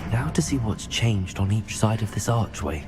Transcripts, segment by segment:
Now to see what's changed on each side of this archway.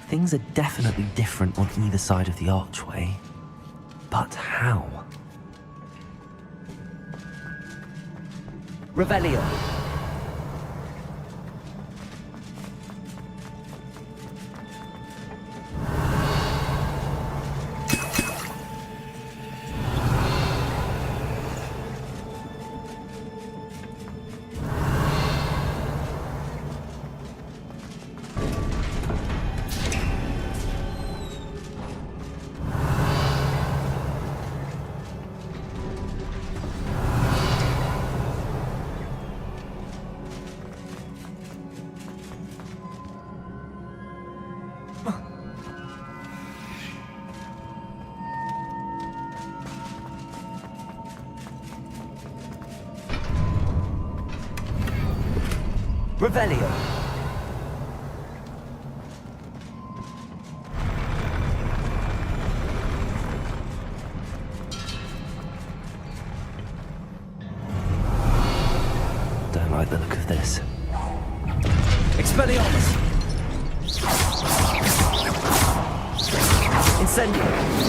Things are definitely different on either side of the archway. But how? Revelio. Revelio. Don't like the look of this. Expelliarmus! Incendio!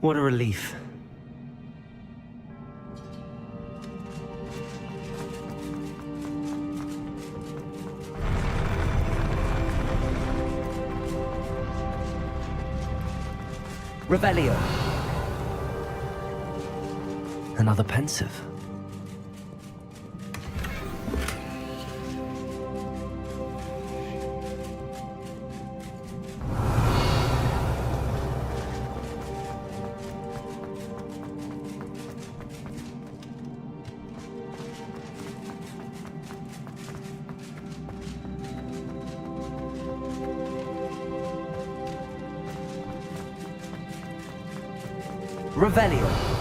What a relief. Revelio. Another pensive. Revelio.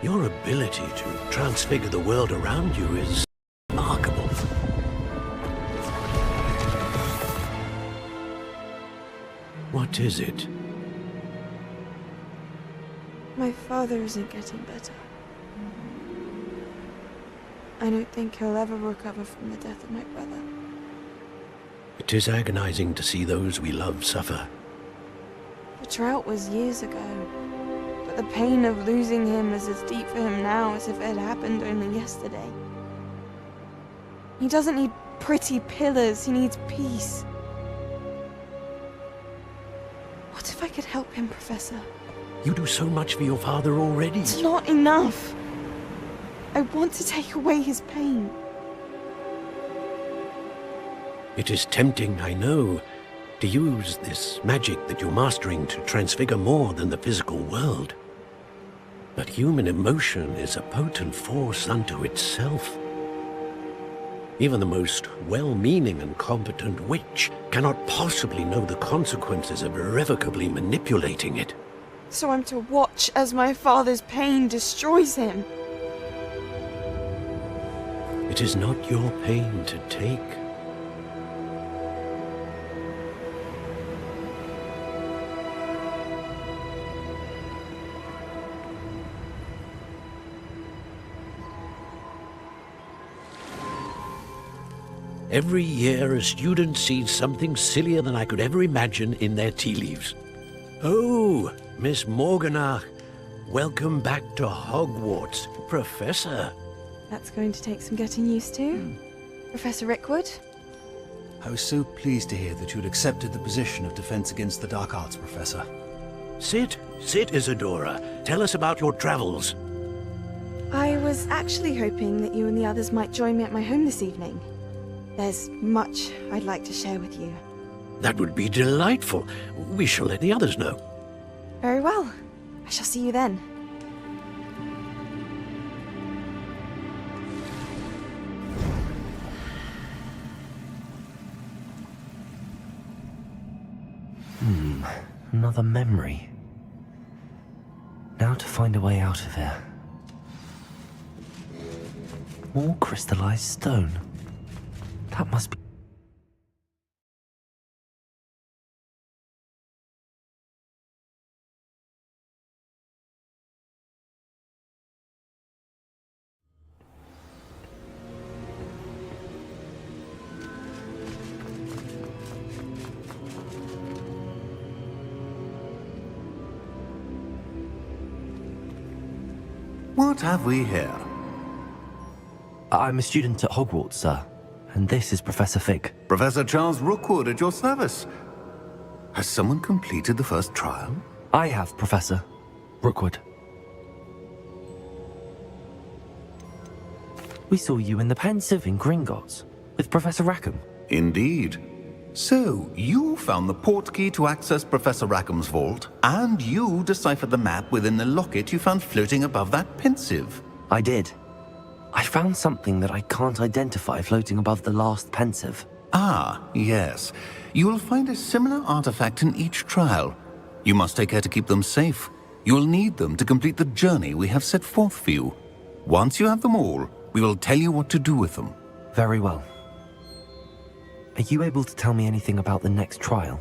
Your ability to transfigure the world around you is remarkable. What is it? My father isn't getting better. I don't think he'll ever recover from the death of my brother. It is agonizing to see those we love suffer. The drought was years ago, but the pain of losing him is as deep for him now as if it had happened only yesterday. He doesn't need pretty pillars, he needs peace. What if I could help him, Professor? You do so much for your father already. It's not enough. I want to take away his pain. It is tempting, I know, to use this magic that you're mastering to transfigure more than the physical world. But human emotion is a potent force unto itself. Even the most well-meaning and competent witch cannot possibly know the consequences of irrevocably manipulating it. So I'm to watch as my father's pain destroys him. It is not your pain to take. Every year, a student sees something sillier than I could ever imagine in their tea leaves. Oh, Miss Morganach, welcome back to Hogwarts, Professor. That's going to take some getting used to. Professor Rickwood? I was so pleased to hear that you had accepted the position of Defense Against the Dark Arts, Professor. Sit, Isadora. Tell us about your travels. I was actually hoping that you and the others might join me at my home this evening. There's much I'd like to share with you. That would be delightful. We shall let the others know. Very well. I shall see you then. Another memory. Now to find a way out of here. More crystallized stone. That must be... What have we here? I'm a student at Hogwarts, sir. And this is Professor Fig. Professor Charles Rookwood at your service. Has someone completed the first trial? I have, Professor Rookwood. We saw you in the Pensieve in Gringotts with Professor Rackham. Indeed. So, you found the port key to access Professor Rackham's vault, and you deciphered the map within the locket you found floating above that pensive. I did. I found something that I can't identify floating above the last pensive. Ah, yes. You will find a similar artifact in each trial. You must take care to keep them safe. You will need them to complete the journey we have set forth for you. Once you have them all, we will tell you what to do with them. Very well. Are you able to tell me anything about the next trial?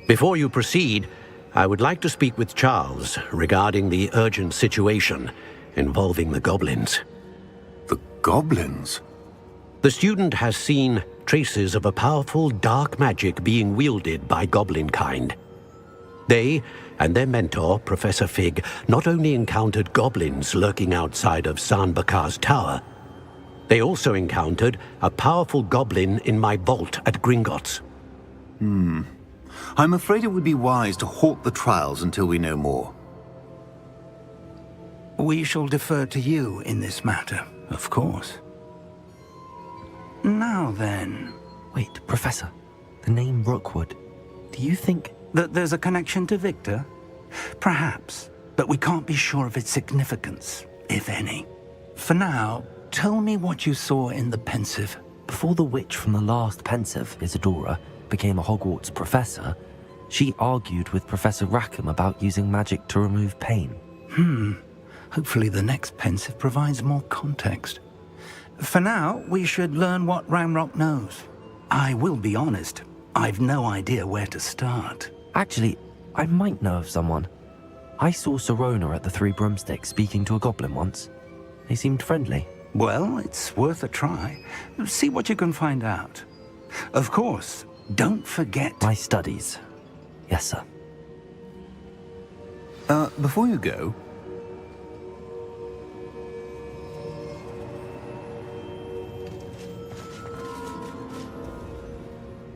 Before you proceed, I would like to speak with Charles regarding the urgent situation involving the goblins. The goblins? The student has seen traces of a powerful dark magic being wielded by goblin kind. They and their mentor, Professor Fig, not only encountered goblins lurking outside of San Bakar's tower, they also encountered a powerful goblin in my vault at Gringotts. I'm afraid it would be wise to halt the trials until we know more. We shall defer to you in this matter, of course. Now then, Wait, Professor. The name Rookwood. Do you think... that there's a connection to Victor? Perhaps, but we can't be sure of its significance, if any. For now, tell me what you saw in the pensive. Before the witch from the last pensive, Isadora, became a Hogwarts professor, she argued with Professor Rackham about using magic to remove pain. Hopefully the next pensive provides more context. For now, we should learn what Ramrock knows. I will be honest, I've no idea where to start. Actually, I might know of someone. I saw Sirona at the Three Broomsticks speaking to a goblin once. They seemed friendly. Well, it's worth a try. See what you can find out. Of course, don't forget... My studies. Yes, sir. Before you go...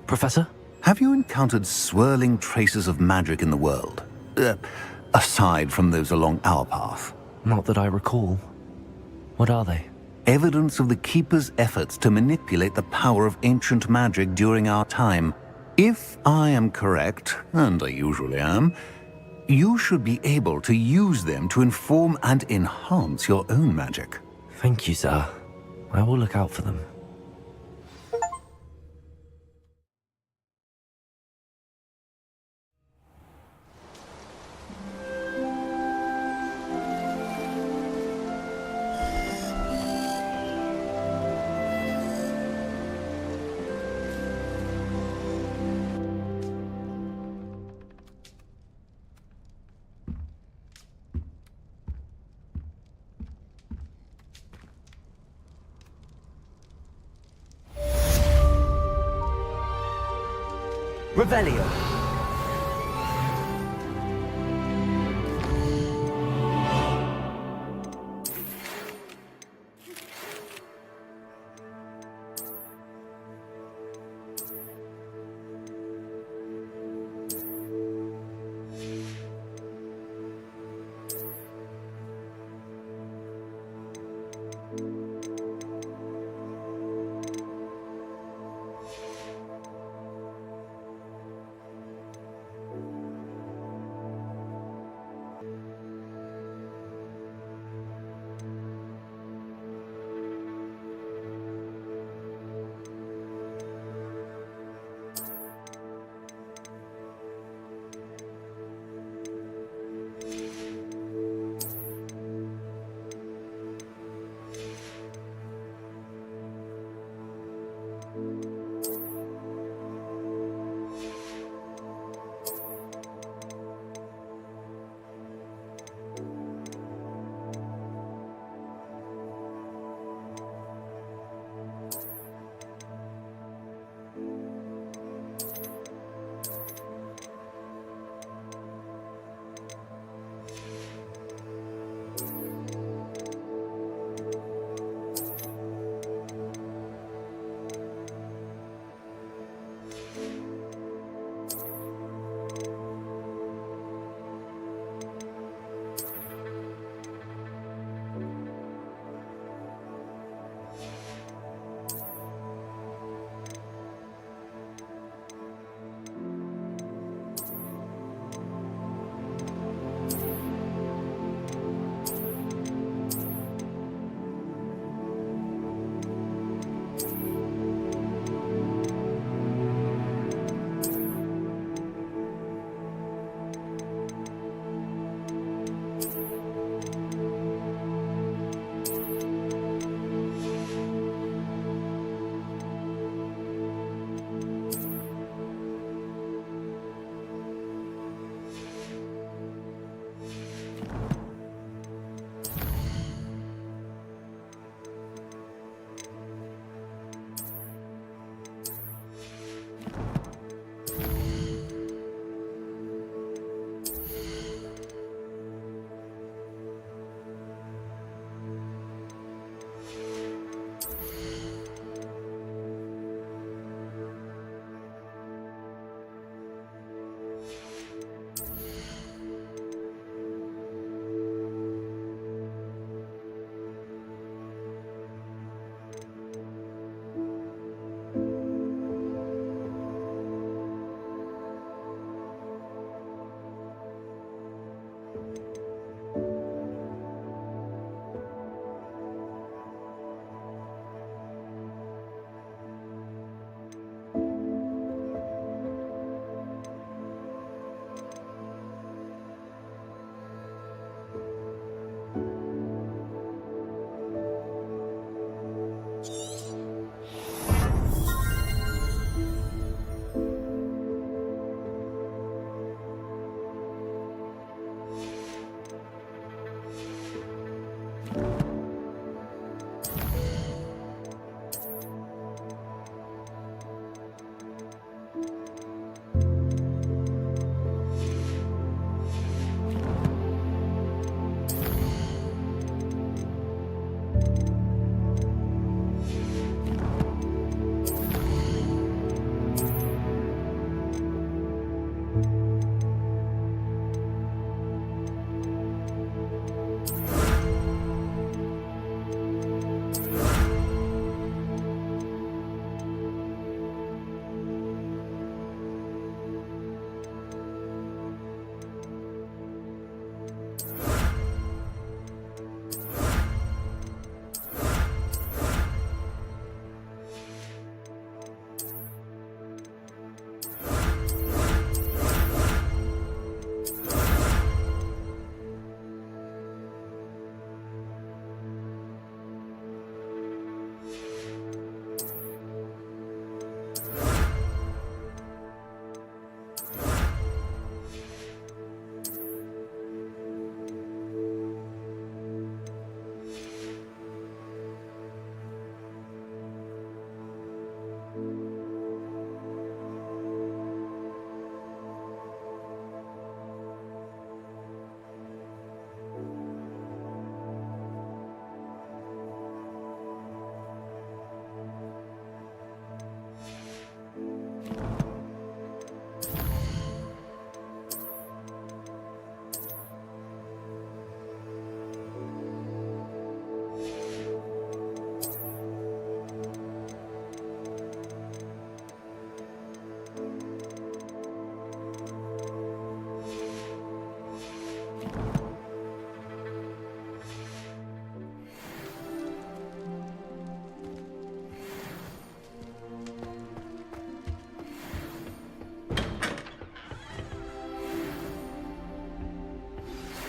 Professor? Have you encountered swirling traces of magic in the world? Aside from those along our path? Not that I recall. What are they? Evidence of the Keeper's efforts to manipulate the power of ancient magic during our time. If I am correct, and I usually am, you should be able to use them to inform and enhance your own magic. Thank you, sir. I will look out for them. Revelio.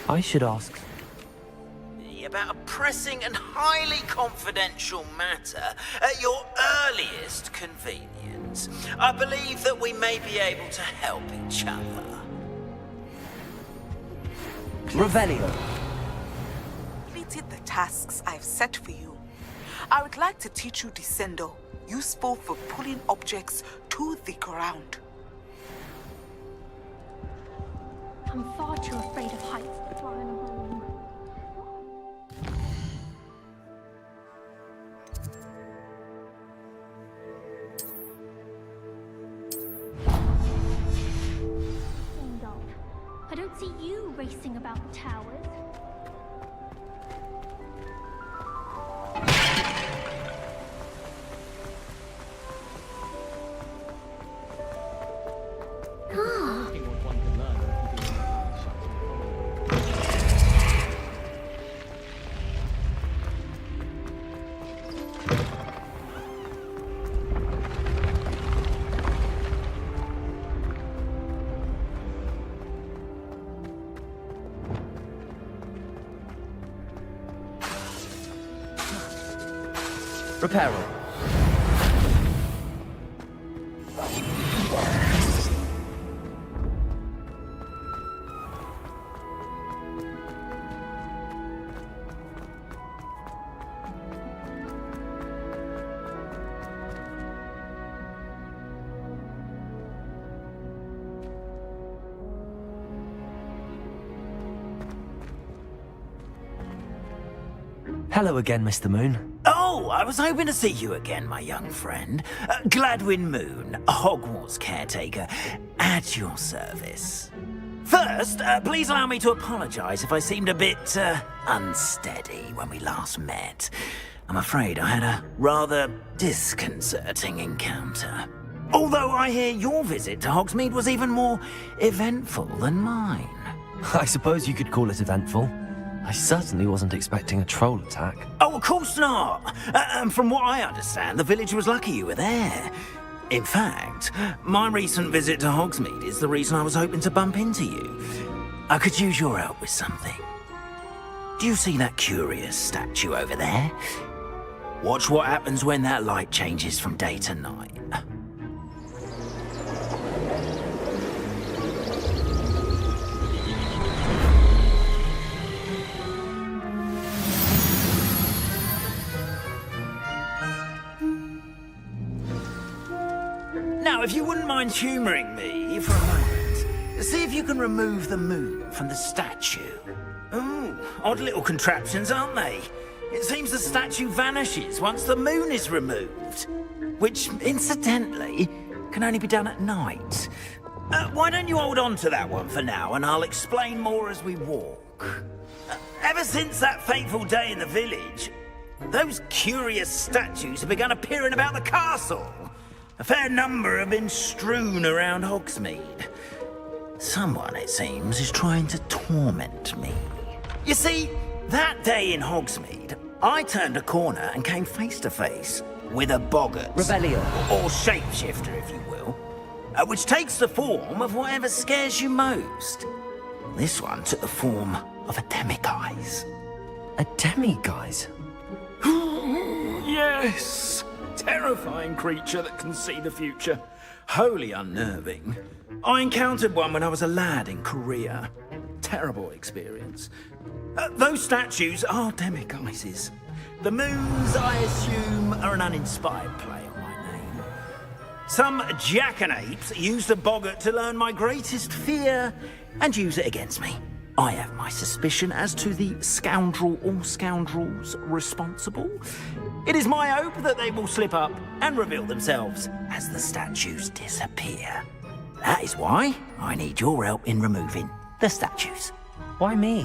I should ask. About a pressing and highly confidential matter at your earliest convenience. I believe that we may be able to help each other. Revelio. Completed the tasks I've set for you. I would like to teach you Descendo, useful for pulling objects to the ground. I'm far too afraid of heights to fly in a room. I don't see you racing about the towers. Reparo. Hello again, Mr. Moon. Oh, I was hoping to see you again, my young friend. Gladwin Moon, Hogwarts caretaker, at your service. First, please allow me to apologize if I seemed a bit, unsteady when we last met. I'm afraid I had a rather disconcerting encounter. Although I hear your visit to Hogsmeade was even more eventful than mine. I suppose you could call it eventful. I certainly wasn't expecting a troll attack. Oh, of course not. And from what I understand, the village was lucky you were there. In fact, my recent visit to Hogsmeade is the reason I was hoping to bump into you. I could use your help with something. Do you see that curious statue over there? Watch what happens when that light changes from day to night. Now, if you wouldn't mind humouring me for a moment, see if you can remove the moon from the statue. Ooh, odd little contraptions, aren't they? It seems the statue vanishes once the moon is removed. Which, incidentally, can only be done at night. Why don't you hold on to that one for now, and I'll explain more as we walk. Ever since that fateful day in the village, those curious statues have begun appearing about the castle. A fair number have been strewn around Hogsmeade. Someone, it seems, is trying to torment me. You see, that day in Hogsmeade, I turned a corner and came face to face with a boggart. Revelio. Or shapeshifter, if you will. Which takes the form of whatever scares you most. This one took the form of a demiguise. A demiguise? Yes! Terrifying creature that can see the future. Wholly unnerving. I encountered one when I was a lad in Korea. Terrible experience. Those statues are demiguises. The moons, I assume, are an uninspired play on my name. Some jackanapes used a boggart to learn my greatest fear and use it against me. I have my suspicion as to the scoundrel or scoundrels responsible. It is my hope that they will slip up and reveal themselves as the statues disappear. That is why I need your help in removing the statues. Why me?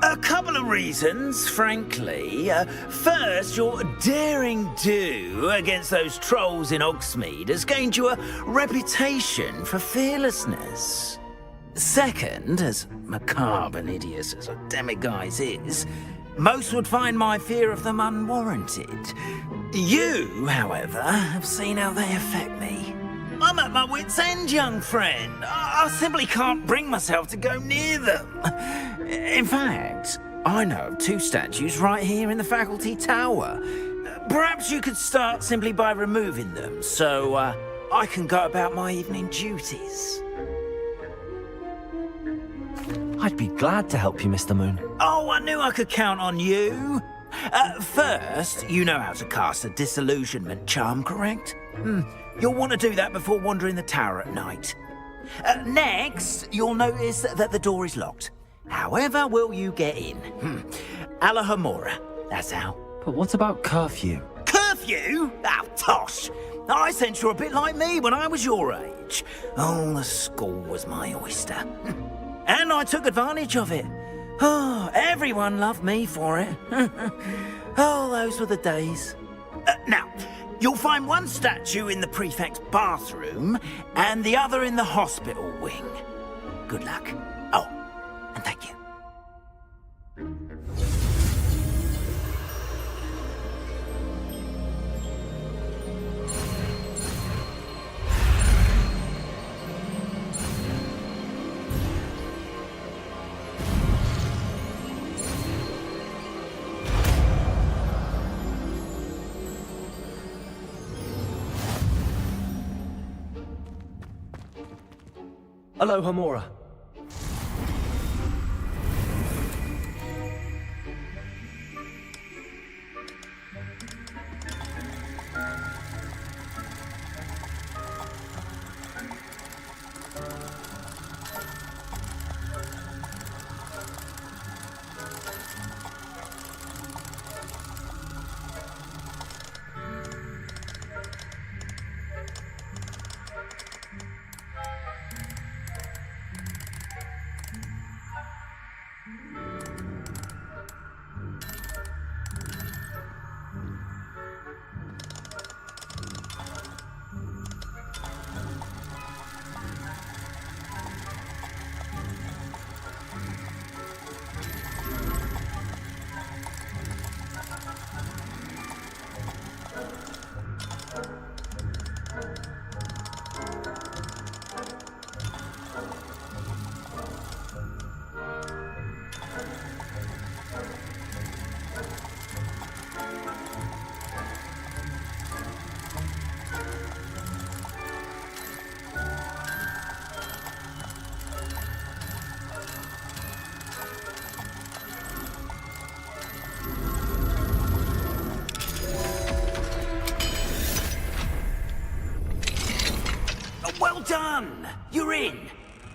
A couple of reasons, frankly. First, your daring do against those trolls in Hogsmeade has gained you a reputation for fearlessness. Second, as macabre and hideous as a demiguise is, most would find my fear of them unwarranted. You, however, have seen how they affect me. I'm at my wit's end, young friend. I simply can't bring myself to go near them. In fact, I know of 2 statues right here in the faculty tower. Perhaps you could start simply by removing them, so I can go about my evening duties. I'd be glad to help you, Mr. Moon. Oh, I knew I could count on you. First, you know how to cast a disillusionment charm, correct? You'll want to do that before wandering the tower at night. Next, you'll notice that the door is locked. However will you get in? Alahomora, that's how. But what about curfew? Curfew? Oh, tosh. I sense you're a bit like me when I was your age. Oh, the school was my oyster. And I took advantage of it. Oh, everyone loved me for it. Oh, those were the days. Now, you'll find one statue in the prefect's bathroom and the other in the hospital wing. Good luck. Oh, and thank you. Alohomora. Well done! You're in.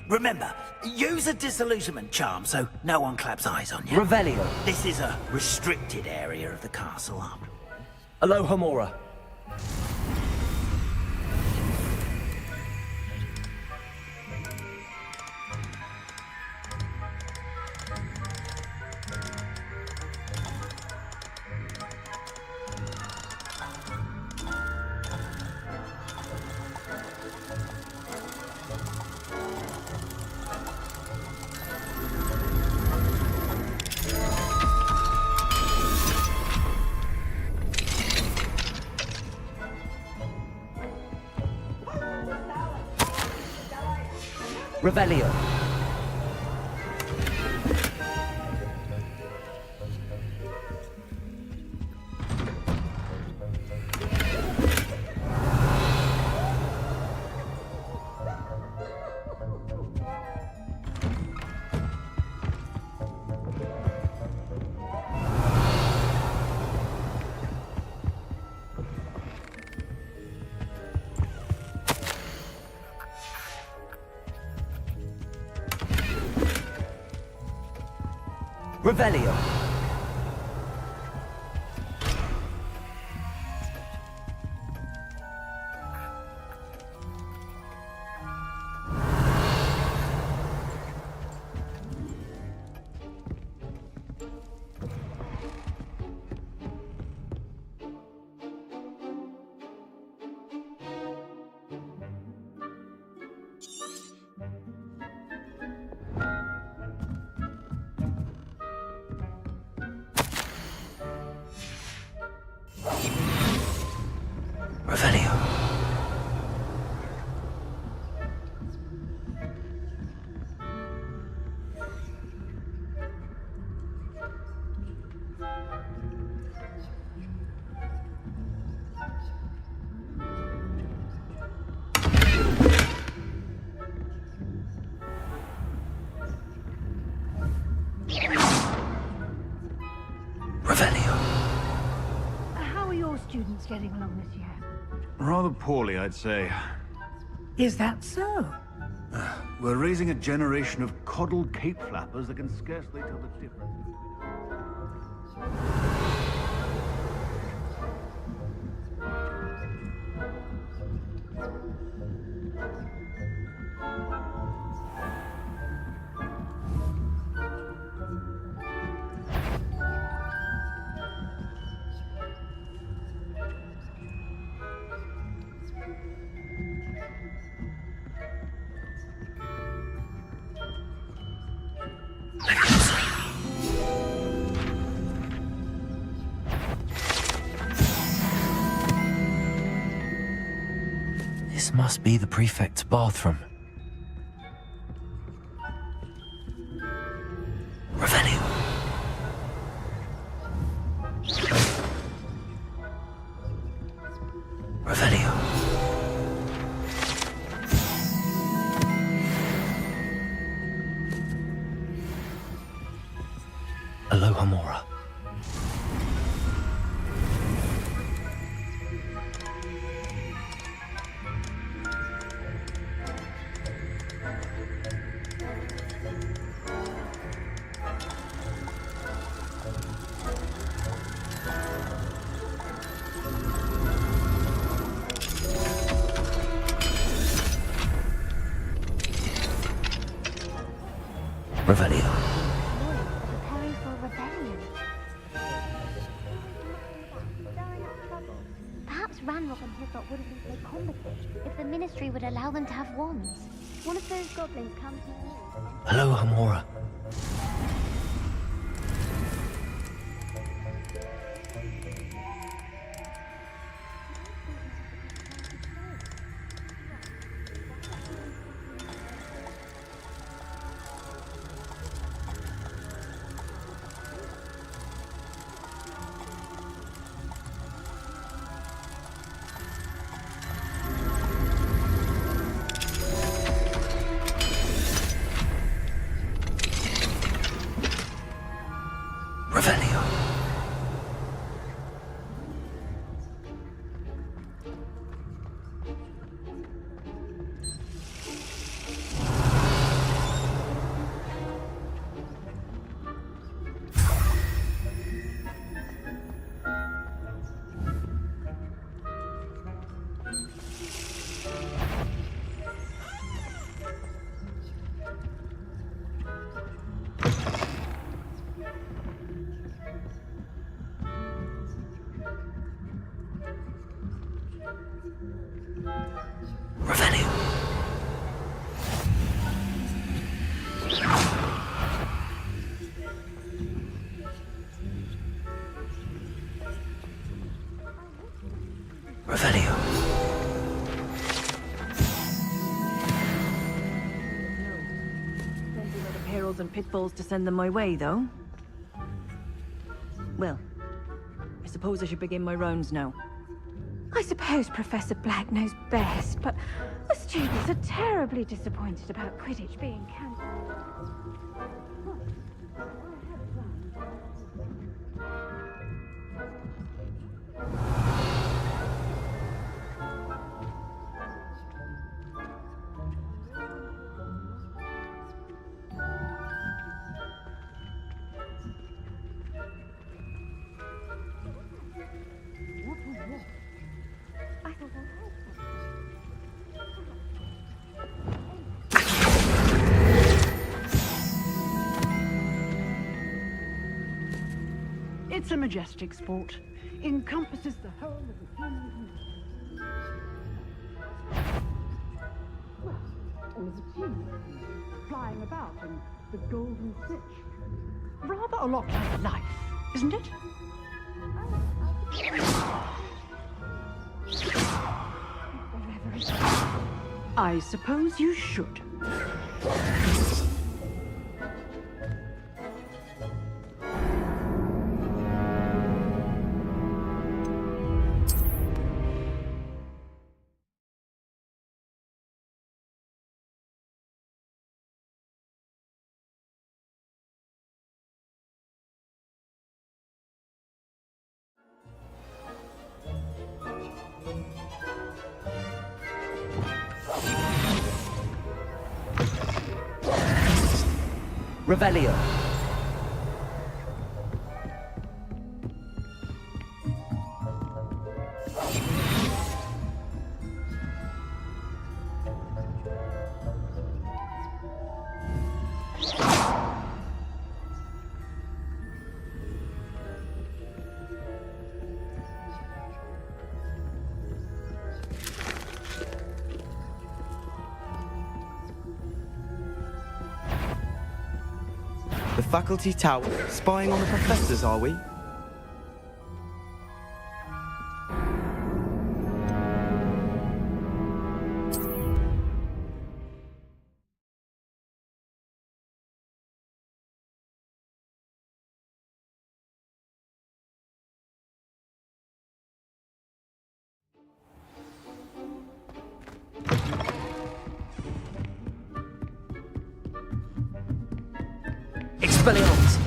Remember, use a disillusionment charm so no one claps eyes on you. Revelio. This is a restricted area of the castle. Alohomora. Revelio. Revelio. Hogwarts getting along this year? Rather poorly, I'd say. Is that so? We're raising a generation of coddled cape flappers that can scarcely tell the difference. This must be the prefect's bathroom. Revelio. Revelio. Aloha Mora. Revelio. Preparing for a rebellion. Perhaps Ranrock and Hislop wouldn't be so combative if the Ministry would allow them to have wands. One of those goblins comes to you. Aloha Mora. Revelio. Revelio. Revelio. Plenty of other perils and pitfalls to send them my way, though. Well, I suppose I should begin my rounds now. I suppose Professor Black knows best, but the students are terribly disappointed about Quidditch being cancelled. It's a majestic sport. Encompasses the whole of the human community. Well, all the team flying about in the golden snitch. Rather a lot like life, isn't it? I suppose you should. Revelio. The faculty tower, spying on the professors, are we? Expelliarmus.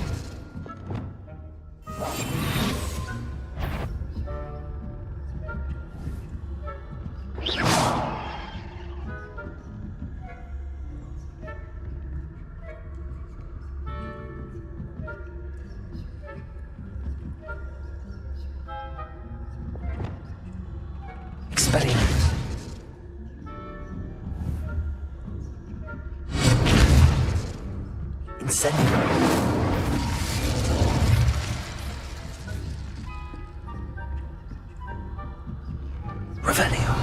Expelliarmus. Incendio. Revelio.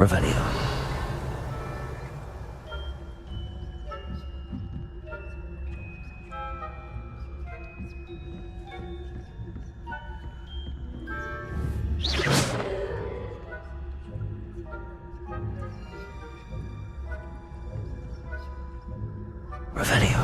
Revelio. Revelio.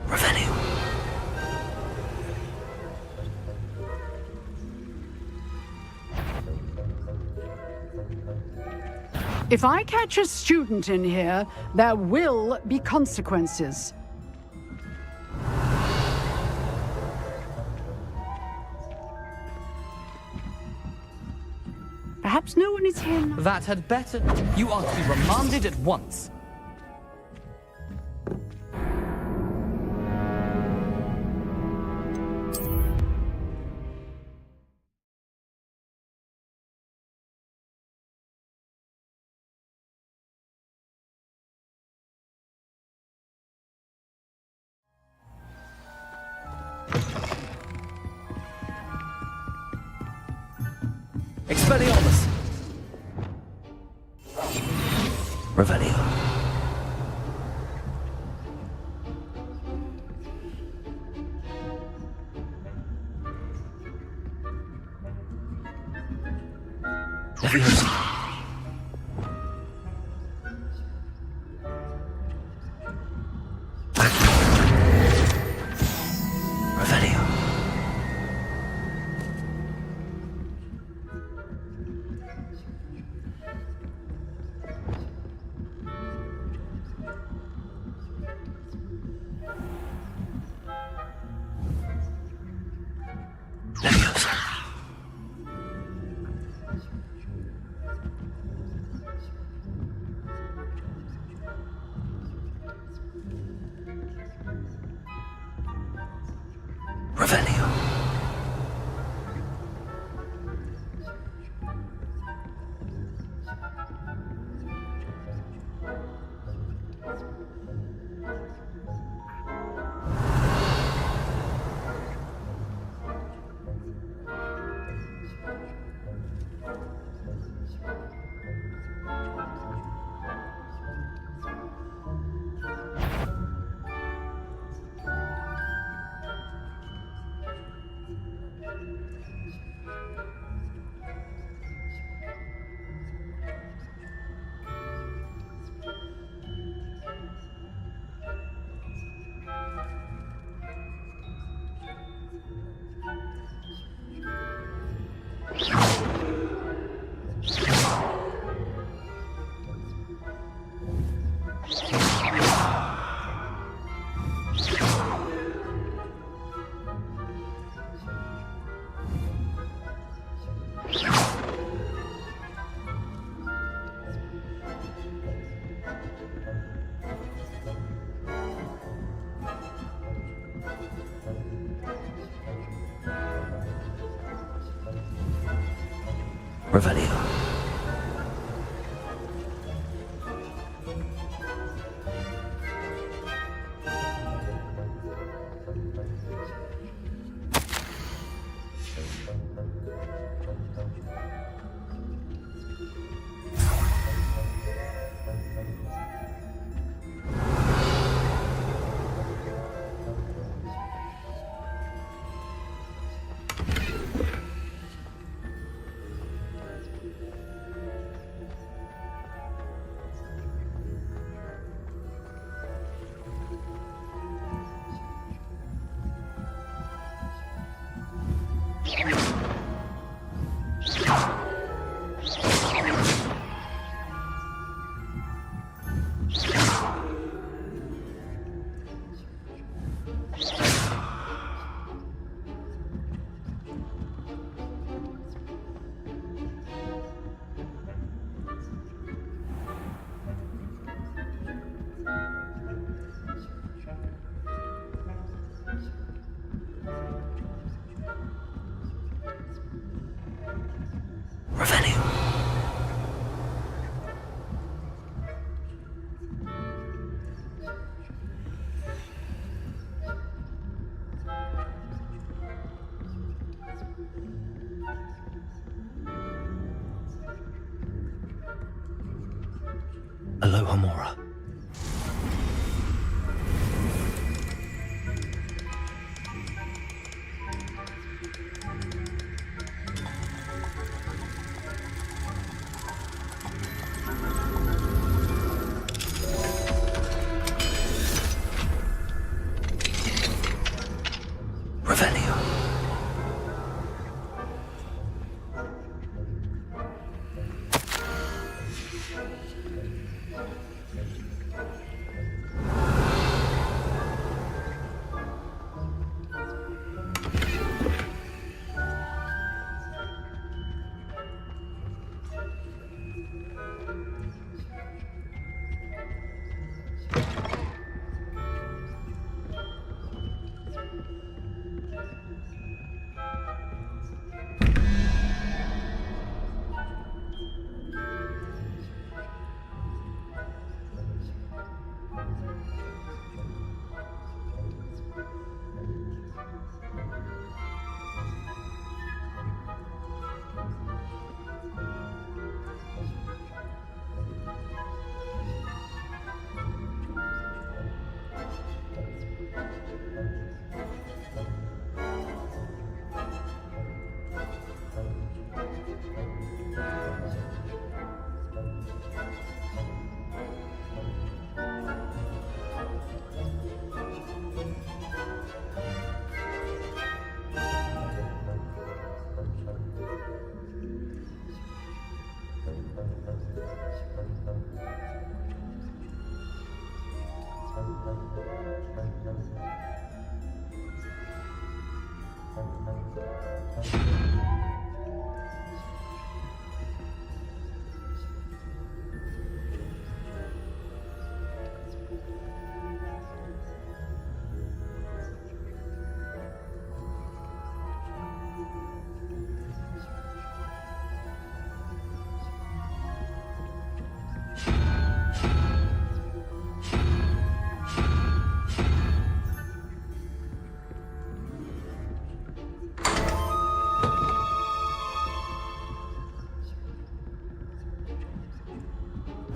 Revelio. If I catch a student in here, there will be consequences. Perhaps no one is here now. That had better. You are to be remanded at once. Expelliarmus. Revelio. Leviosa. Revelio. Revelio. Revelio. Aloha Mora. Revelio.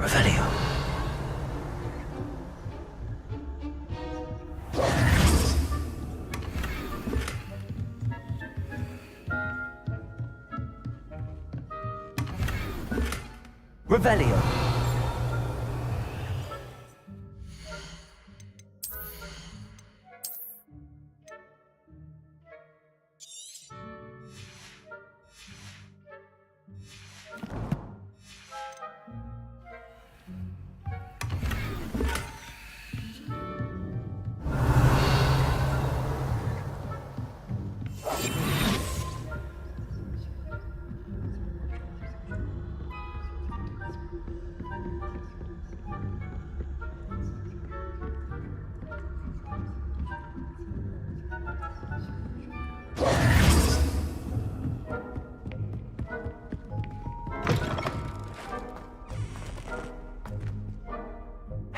Revelio. Revelio.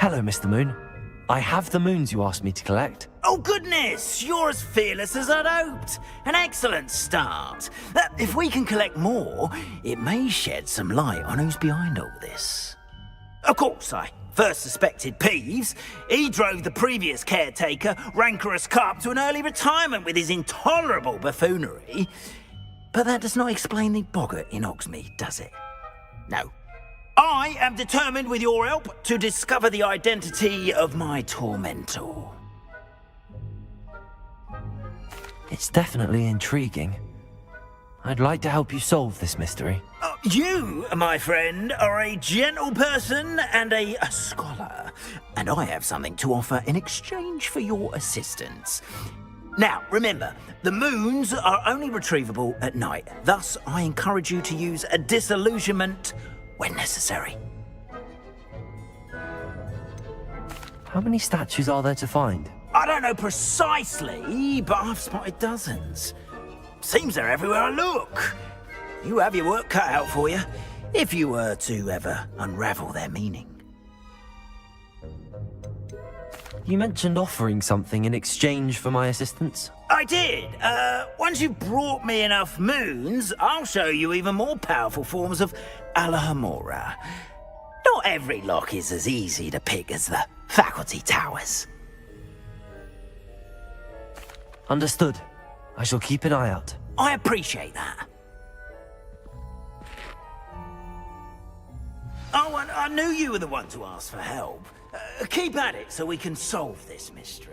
Hello, Mr. Moon. I have the moons you asked me to collect. Oh, goodness! You're as fearless as I'd hoped. An excellent start. If we can collect more, it may shed some light on who's behind all this. Of course, I first suspected Peeves. He drove the previous caretaker, Rancorous Carp, to an early retirement with his intolerable buffoonery. But that does not explain the boggart in Hogsmeade, does it? No. I am determined, with your help, to discover the identity of my tormentor. It's definitely intriguing. I'd like to help you solve this mystery. You, my friend, are a gentle person and a scholar, and I have something to offer in exchange for your assistance. Now, remember, the moons are only retrievable at night. Thus, I encourage you to use a disillusionment when necessary. How many statues are there to find? I don't know precisely, but I've spotted dozens. Seems they're everywhere I look. You have your work cut out for you, if you were to ever unravel their meaning. You mentioned offering something in exchange for my assistance? I did. Once you've brought me enough moons, I'll show you even more powerful forms of Alohomora. Not every lock is as easy to pick as the faculty towers. Understood. I shall keep an eye out. I appreciate that. Oh, and I knew you were the one to ask for help. Keep at it so we can solve this mystery.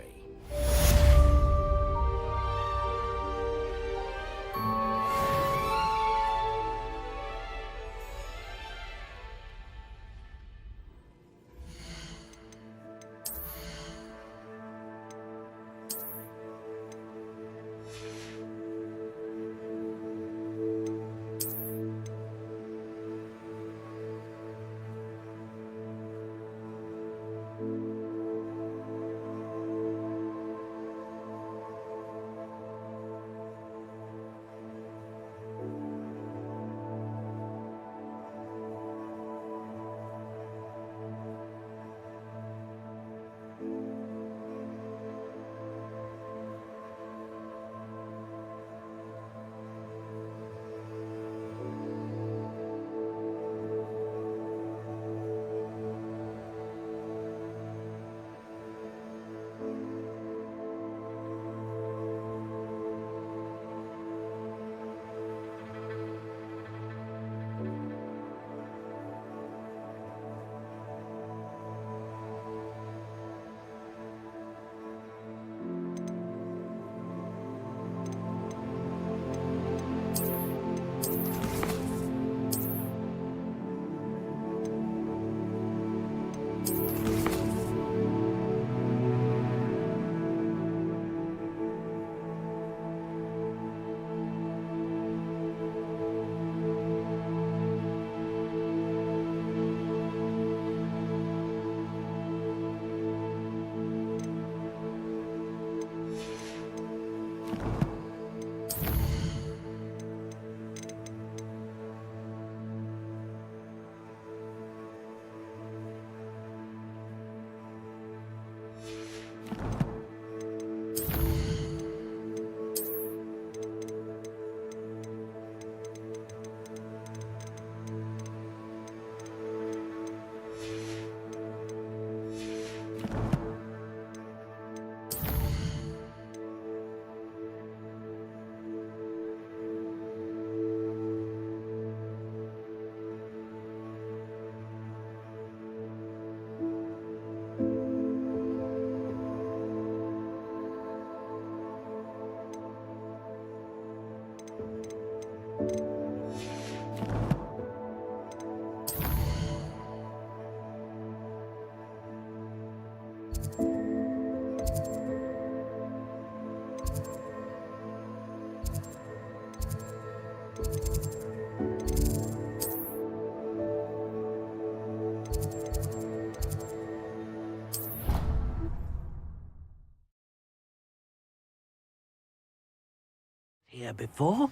Here before?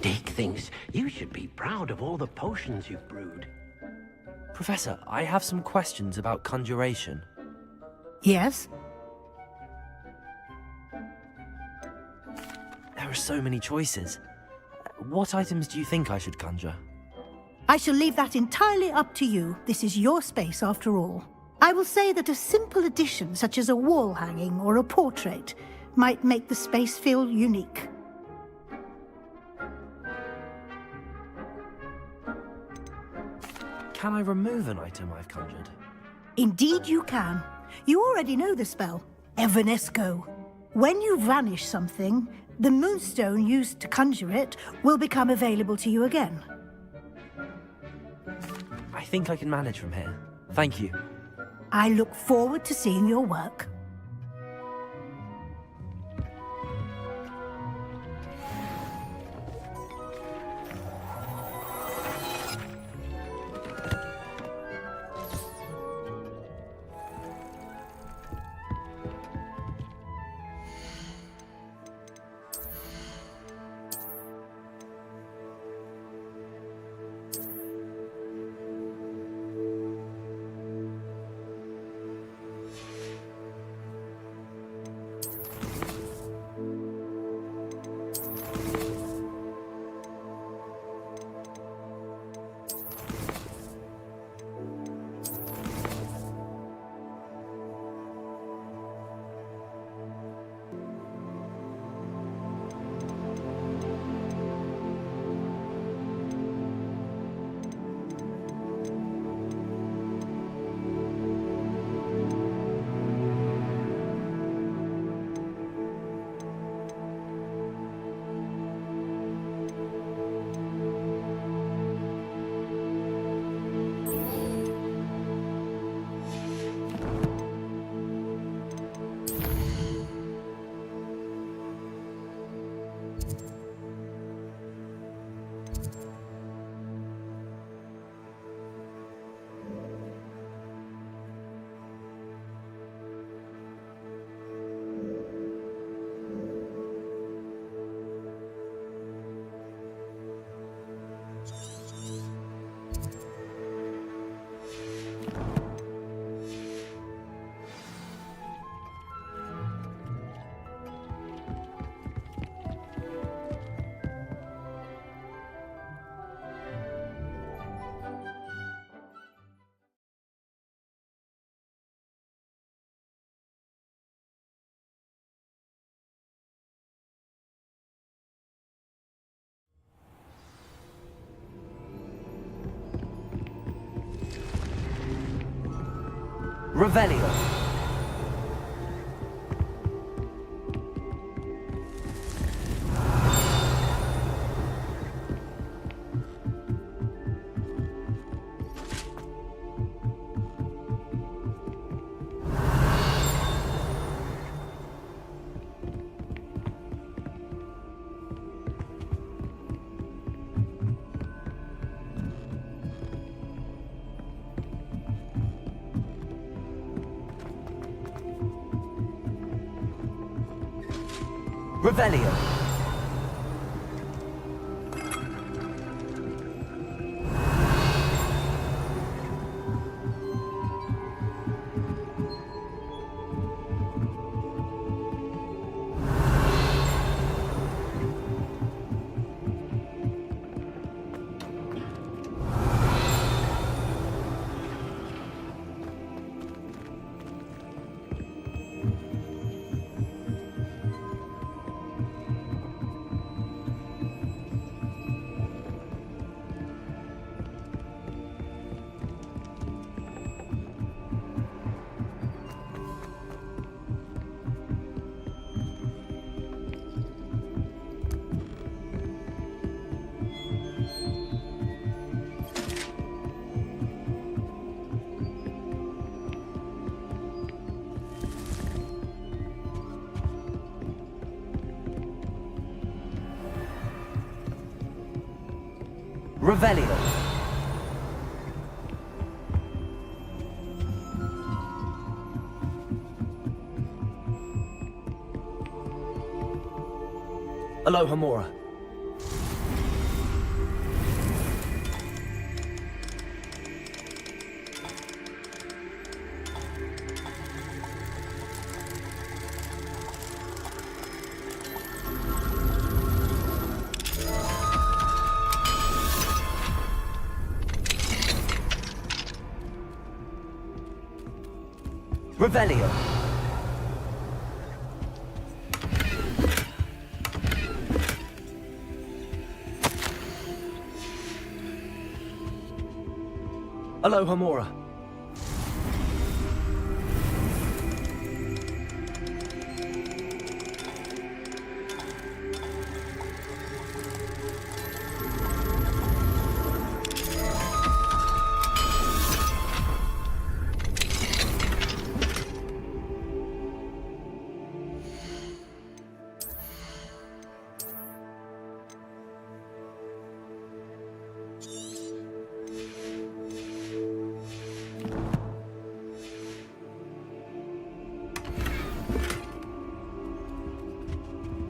Dig. thinks you should be proud of all the potions you've brewed. Professor, I have some questions about conjuration. Yes? There are so many choices. What items do you think I should conjure? I shall leave that entirely up to you. This is your space, after all. I will say that a simple addition, such as a wall hanging or a portrait, might make the space feel unique. Can I remove an item I've conjured? Indeed you can. You already know the spell, Evanesco. When you vanish something, the moonstone used to conjure it will become available to you again. I think I can manage from here. Thank you. I look forward to seeing your work. Revelio. Revelio. Revelio. Alohomora. Revelio. Aloha Mora.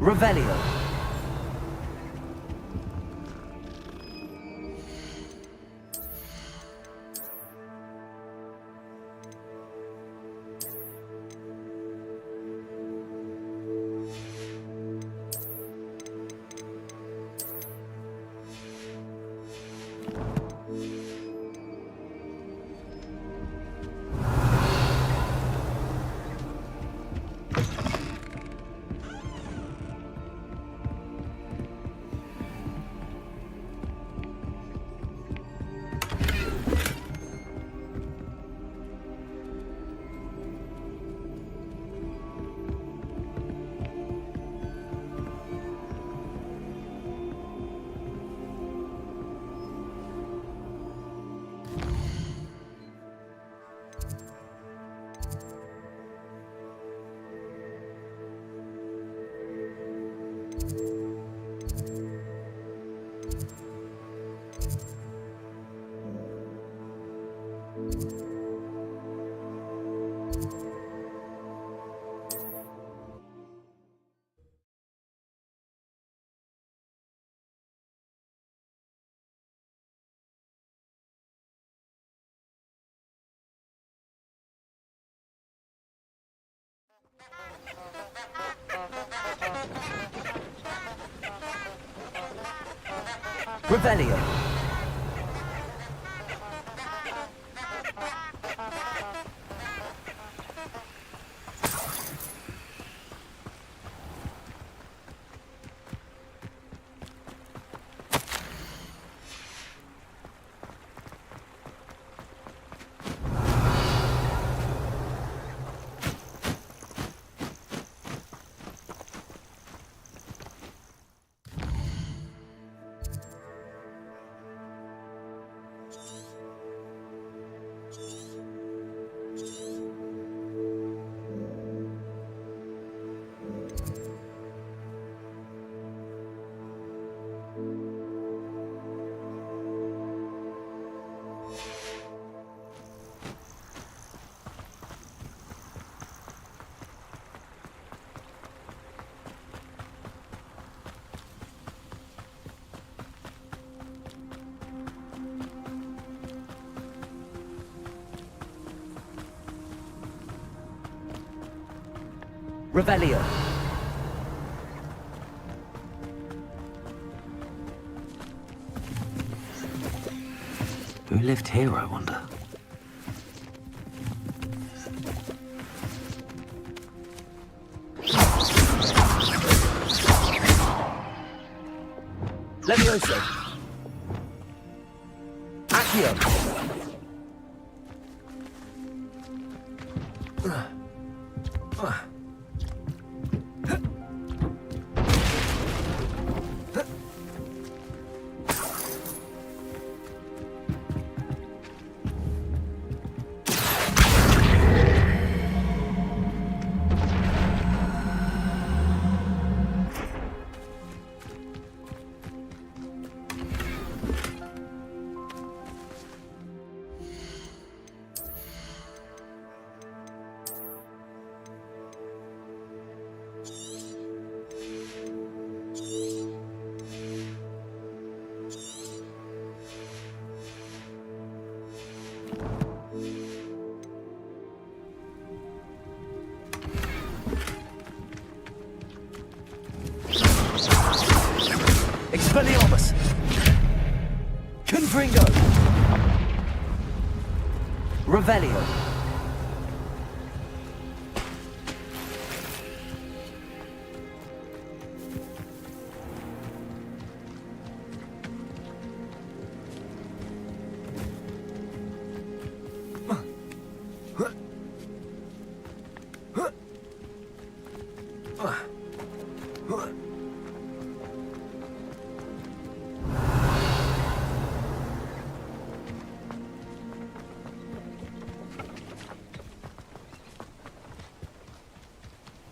Revelio. Revelio. Revelio. Who lived here, I wonder? Levioso. Accio. Expelliarmus! Confringo! Revelio!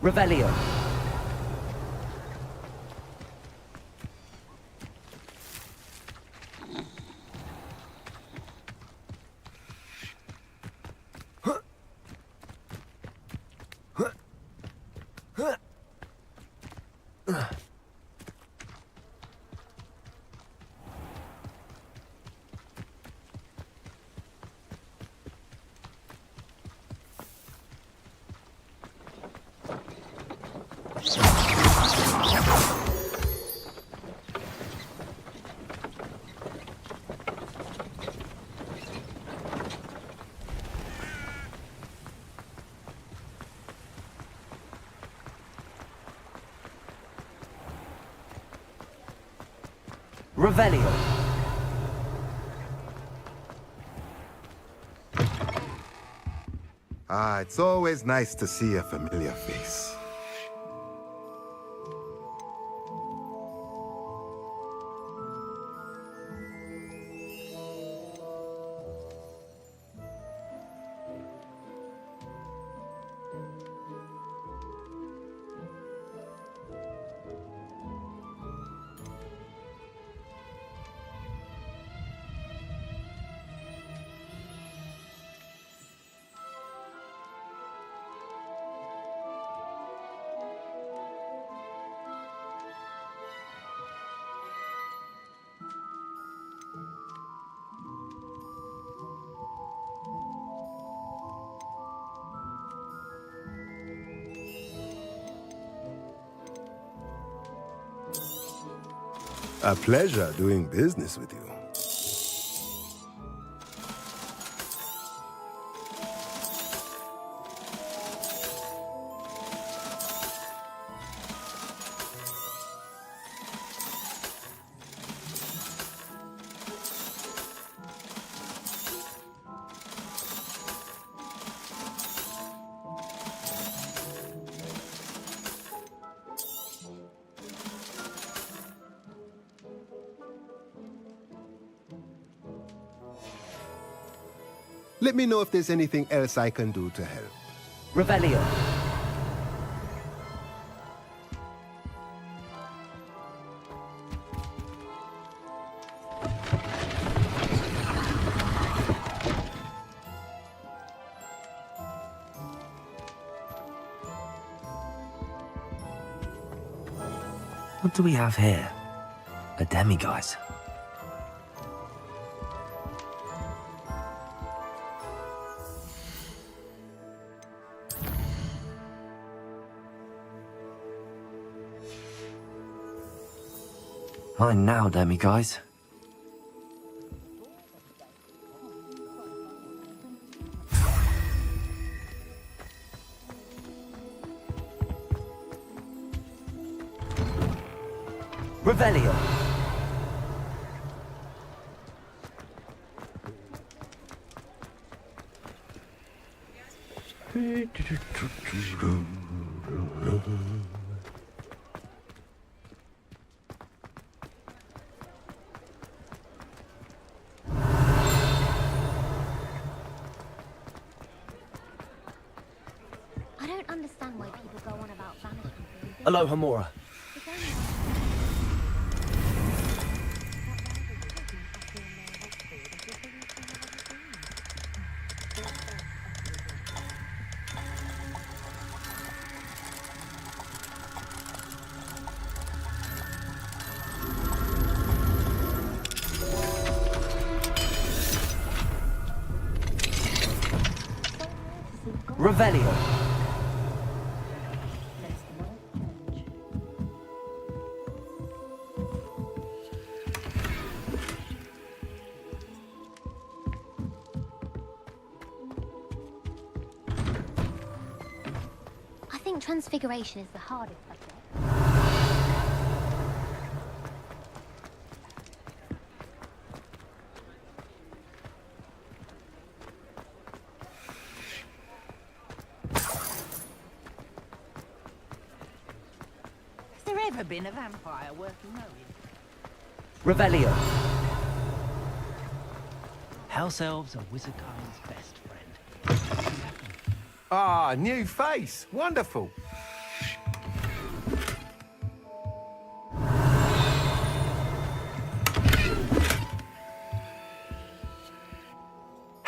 Revelio. Revelio. Ah, it's always nice to see a familiar face. A pleasure doing business with you. Let me know if there's anything else I can do to help. Revelio. What do we have here? A demiguise. Fine now, demiguise. Revelio. I don't understand why people go on about vanishing things. Aloha Mora. Revelio. I think transfiguration is the hardest subject. Has there ever been a vampire worth knowing? Revelio. House elves are Wizardkind's best friend. Ah, new face. Wonderful.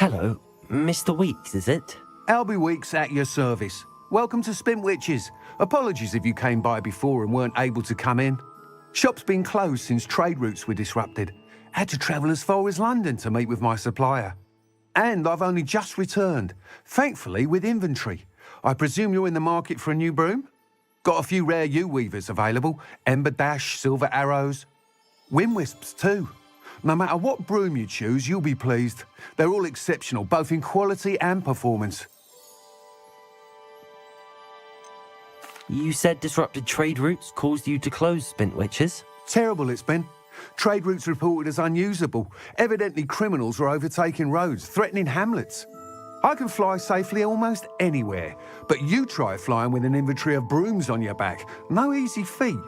Hello, Mr. Weeks, is it? Albie Weeks at your service. Welcome to Spintwitches. Apologies if you came by before and weren't able to come in. Shop's been closed since trade routes were disrupted. Had to travel as far as London to meet with my supplier. And I've only just returned, thankfully with inventory. I presume you're in the market for a new broom? Got a few rare U-weavers available. Ember Dash, Silver Arrows. Wind Wisps too. No matter what broom you choose, you'll be pleased. They're all exceptional, both in quality and performance. You said disrupted trade routes caused you to close Spintwitches? Terrible it's been. Trade routes reported as unusable. Evidently criminals were overtaking roads, threatening hamlets. I can fly safely almost anywhere, but you try flying with an inventory of brooms on your back. No easy feat.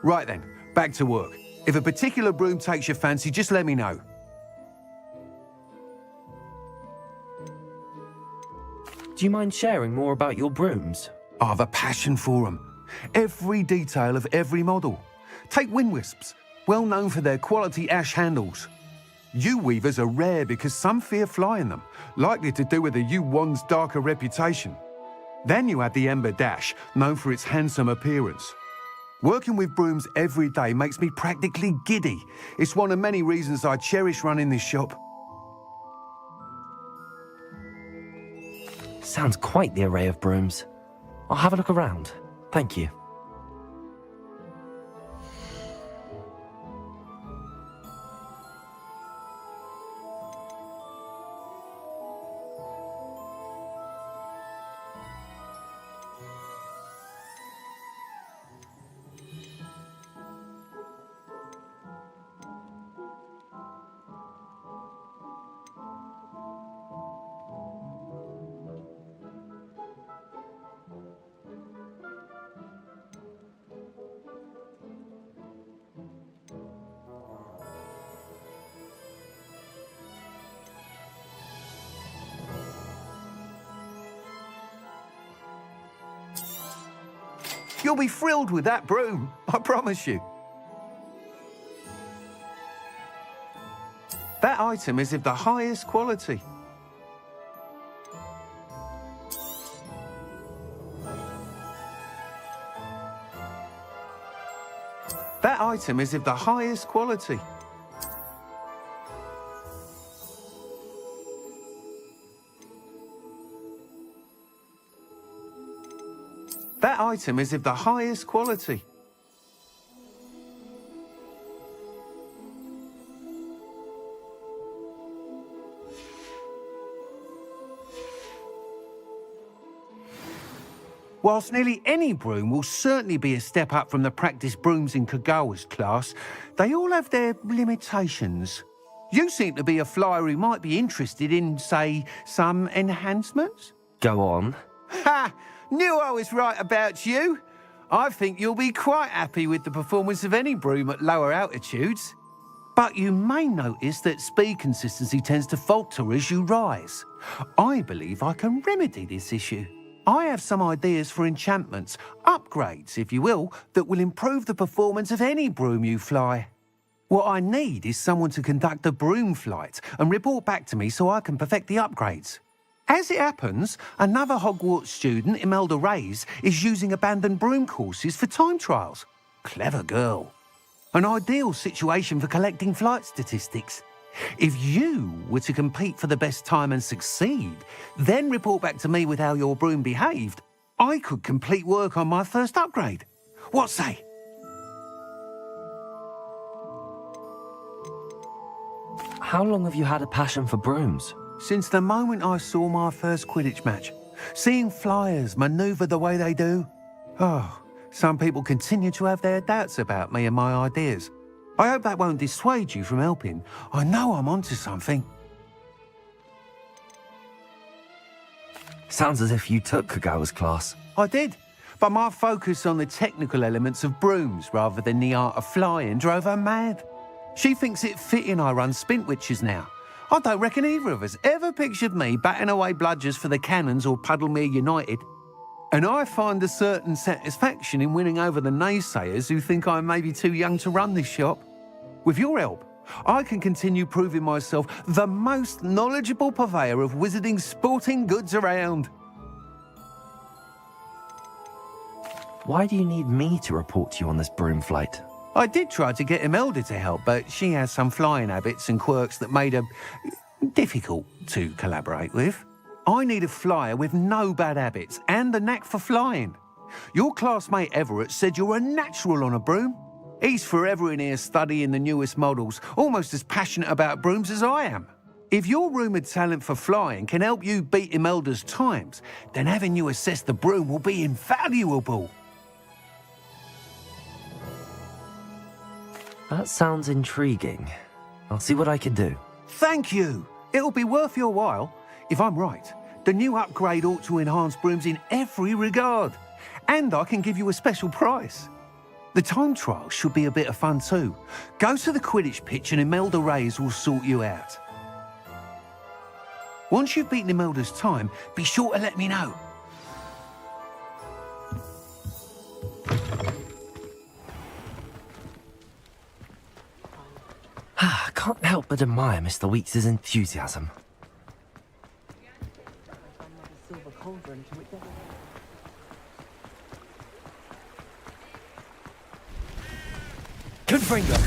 Right then, back to work. If a particular broom takes your fancy, just let me know. Do you mind sharing more about your brooms? I have a passion for them. Every detail of every model. Take Wind Wisps, well known for their quality ash handles. U-weavers are rare because some fear flying them, likely to do with the U-wand's darker reputation. Then you have the Ember Dash, known for its handsome appearance. Working with brooms every day makes me practically giddy. It's one of many reasons I cherish running this shop. Sounds quite the array of brooms. I'll have a look around. Thank you. You'll be thrilled with that broom, I promise you. That item is of the highest quality. That item is of the highest quality. That item is of the highest quality. Whilst nearly any broom will certainly be a step up from the practice brooms in Kagawa's class, they all have their limitations. You seem to be a flyer who might be interested in, say, some enhancements? Go on. Ha! Knew I was right about you. I think you'll be quite happy with the performance of any broom at lower altitudes. But you may notice that speed consistency tends to falter as you rise. I believe I can remedy this issue. I have some ideas for enchantments, upgrades, if you will, that will improve the performance of any broom you fly. What I need is someone to conduct a broom flight and report back to me so I can perfect the upgrades. As it happens, another Hogwarts student, Imelda Reyes, is using abandoned broom courses for time trials. Clever girl. An ideal situation for collecting flight statistics. If you were to compete for the best time and succeed, then report back to me with how your broom behaved, I could complete work on my first upgrade. What say? How long have you had a passion for brooms? Since the moment I saw my first Quidditch match. Seeing flyers manoeuvre the way they do. Oh, some people continue to have their doubts about me and my ideas. I hope that won't dissuade you from helping. I know I'm onto something. Sounds as if you took Kagawa's class. I did, but my focus on the technical elements of brooms rather than the art of flying drove her mad. She thinks it fitting I run Spintwitches now. I don't reckon either of us ever pictured me batting away bludgers for the Cannons or Puddlemere United. And I find a certain satisfaction in winning over the naysayers who think I may be too young to run this shop. With your help, I can continue proving myself the most knowledgeable purveyor of wizarding sporting goods around. Why do you need me to report to you on this broom flight? I did try to get Imelda to help, but she has some flying habits and quirks that made her difficult to collaborate with. I need a flyer with no bad habits and the knack for flying. Your classmate Everett said you're a natural on a broom. He's forever in here studying the newest models, almost as passionate about brooms as I am. If your rumoured talent for flying can help you beat Imelda's times, then having you assess the broom will be invaluable. That sounds intriguing. I'll see what I can do. Thank you. It'll be worth your while. If I'm right, the new upgrade ought to enhance brooms in every regard. And I can give you a special price. The time trial should be a bit of fun too. Go to the Quidditch pitch and Imelda Reyes will sort you out. Once you've beaten Imelda's time, be sure to let me know. I can't help but admire Mr. Weeks' enthusiasm. Good finger.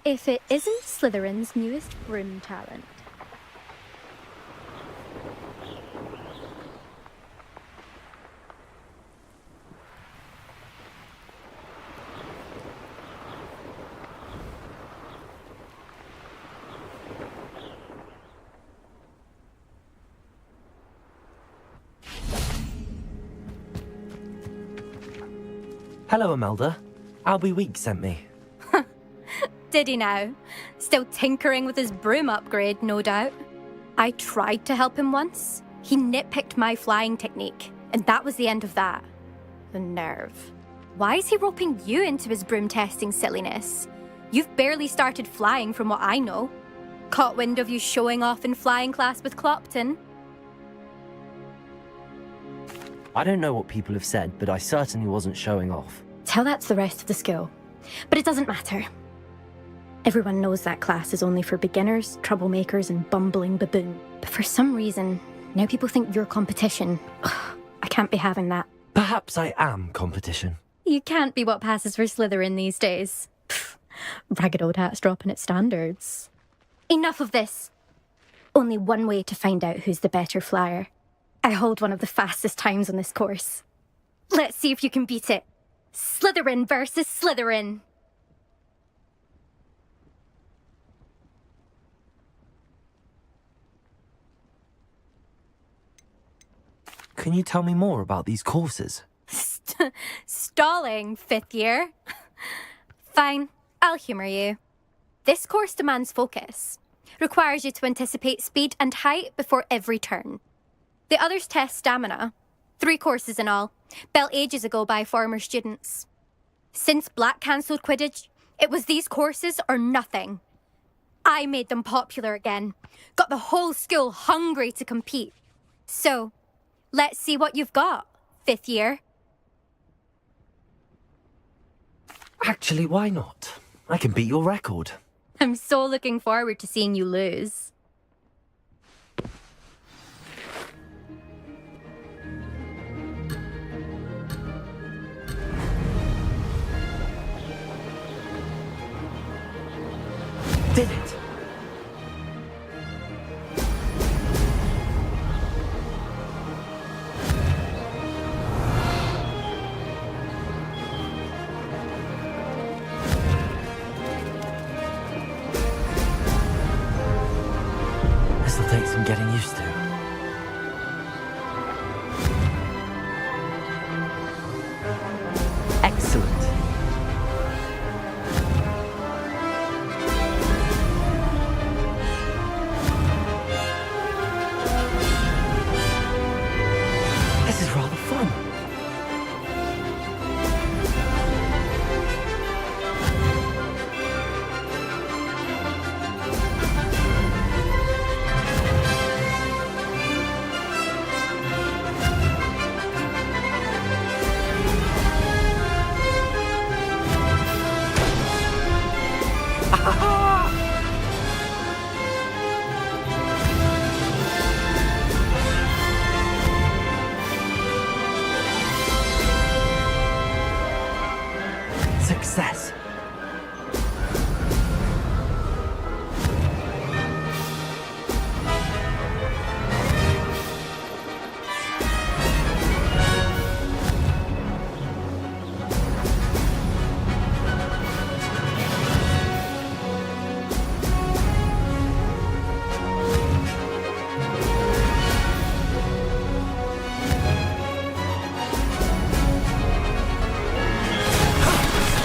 If it isn't Slytherin's newest broom talent. Hello, Imelda. Albie Weeks sent me. Did he now? Still tinkering with his broom upgrade, no doubt. I tried to help him once. He nitpicked my flying technique, and that was the end of that. The nerve. Why is he roping you into his broom testing silliness? You've barely started flying from what I know. Caught wind of you showing off in flying class with Clopton? I don't know what people have said, but I certainly wasn't showing off. Tell that to the rest of the school. But it doesn't matter. Everyone knows that class is only for beginners, troublemakers, and bumbling baboon. But for some reason, now people think you're competition. Ugh, I can't be having that. Perhaps I am competition. You can't be what passes for Slytherin these days. Pfft, ragged old hat's dropping its standards. Enough of this. Only one way to find out who's the better flyer. I hold one of the fastest times on this course. Let's see if you can beat it. Slytherin versus Slytherin. Can you tell me more about these courses? Stalling, fifth year. Fine, I'll humour you. This course demands focus. Requires you to anticipate speed and height before every turn. The others test stamina. 3 courses in all, built ages ago by former students. Since Black cancelled Quidditch, it was these courses or nothing. I made them popular again. Got the whole school hungry to compete. So, let's see what you've got, fifth year. Actually, why not? I can beat your record. I'm so looking forward to seeing you lose. did it! This'll take some getting used to. Excellent. This is rather fun. Success.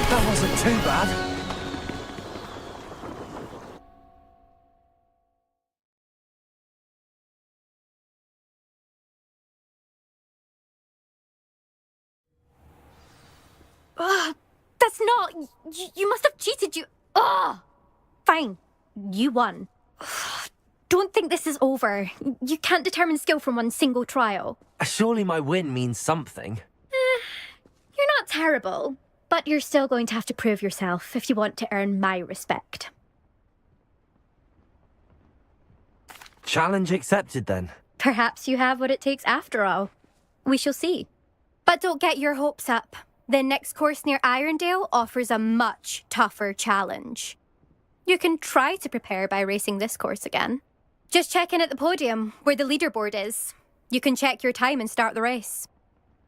That wasn't too bad. That's not... You must have cheated, you... Ugh! Fine. You won. Don't think this is over. You can't determine skill from one single trial. Surely my win means something. You're not terrible, but you're still going to have to prove yourself if you want to earn my respect. Challenge accepted then. Perhaps you have what it takes after all. We shall see. But don't get your hopes up. The next course near Irondale offers a much tougher challenge. You can try to prepare by racing this course again. Just check in at the podium, where the leaderboard is. You can check your time and start the race.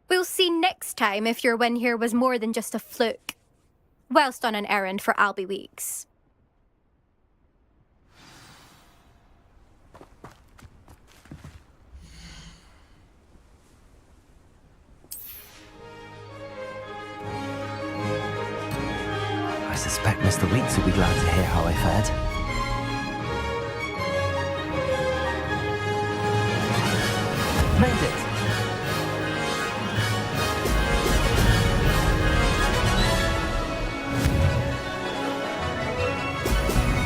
We'll see next time if your win here was more than just a fluke. Whilst on an errand for Albie Weeks. I suspect Mr. Weeks will be glad to hear how I fared. Made it!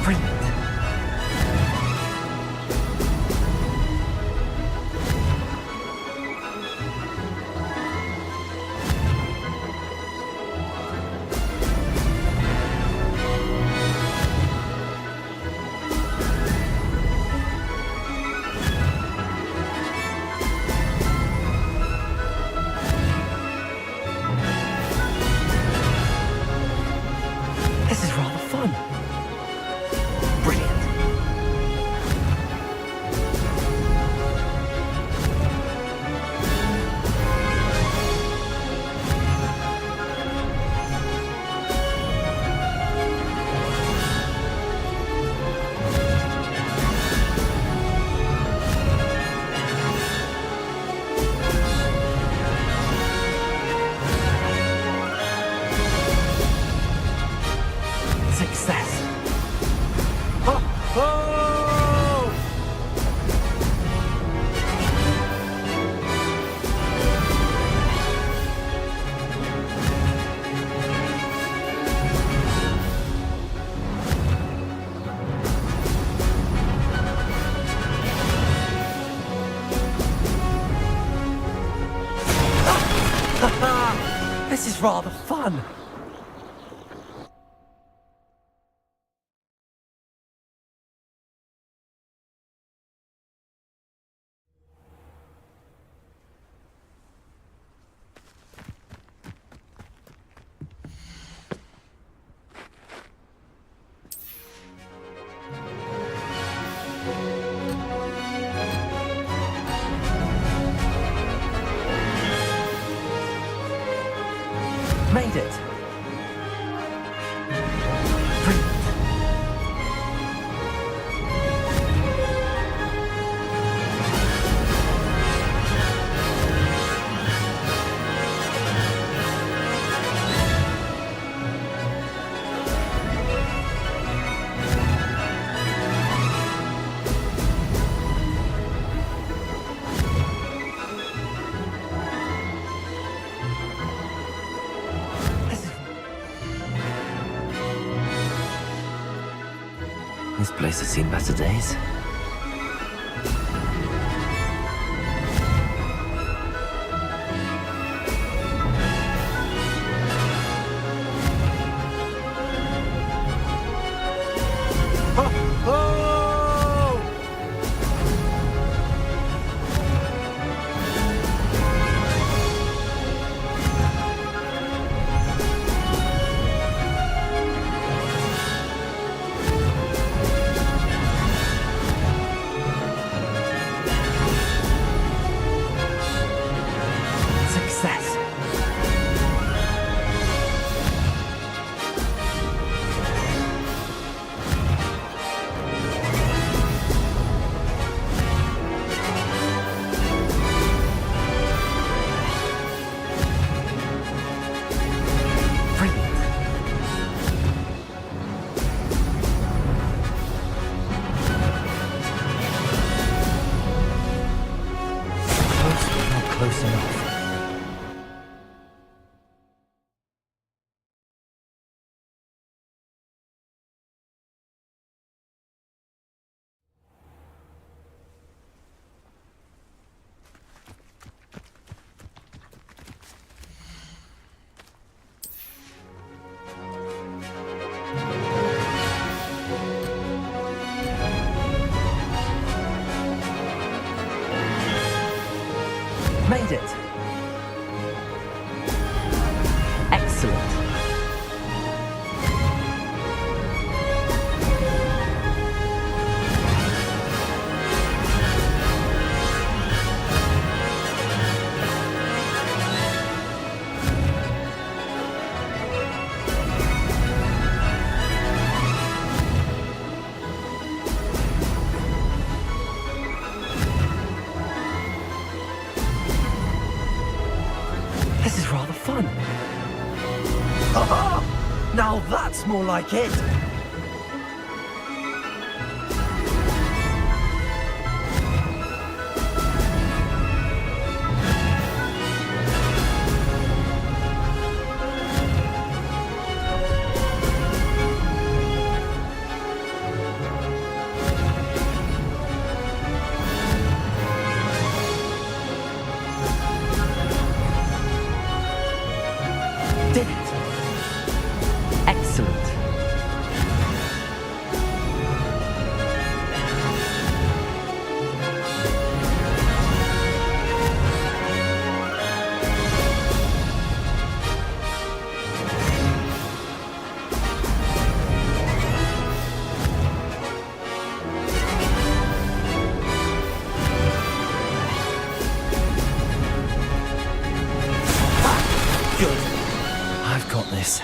Brilliant. This is rather fun. Brilliant. Success. Oh! Oh! This is rather fun. Made it. This place has seen better days. Success. Close enough. Made it. Excellent. This is rather fun. Now that's more like it. Did it. Excellent. Good. I've got this.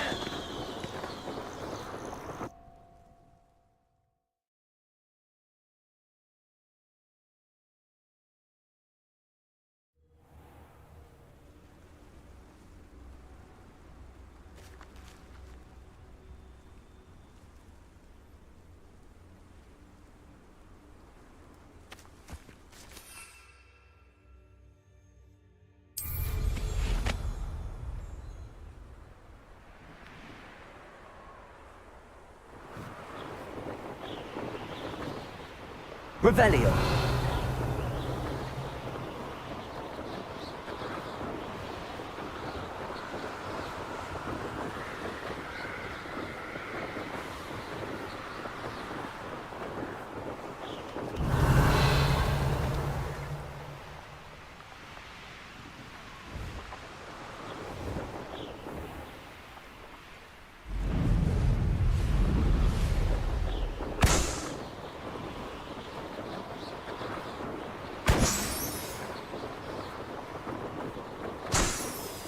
Revelio.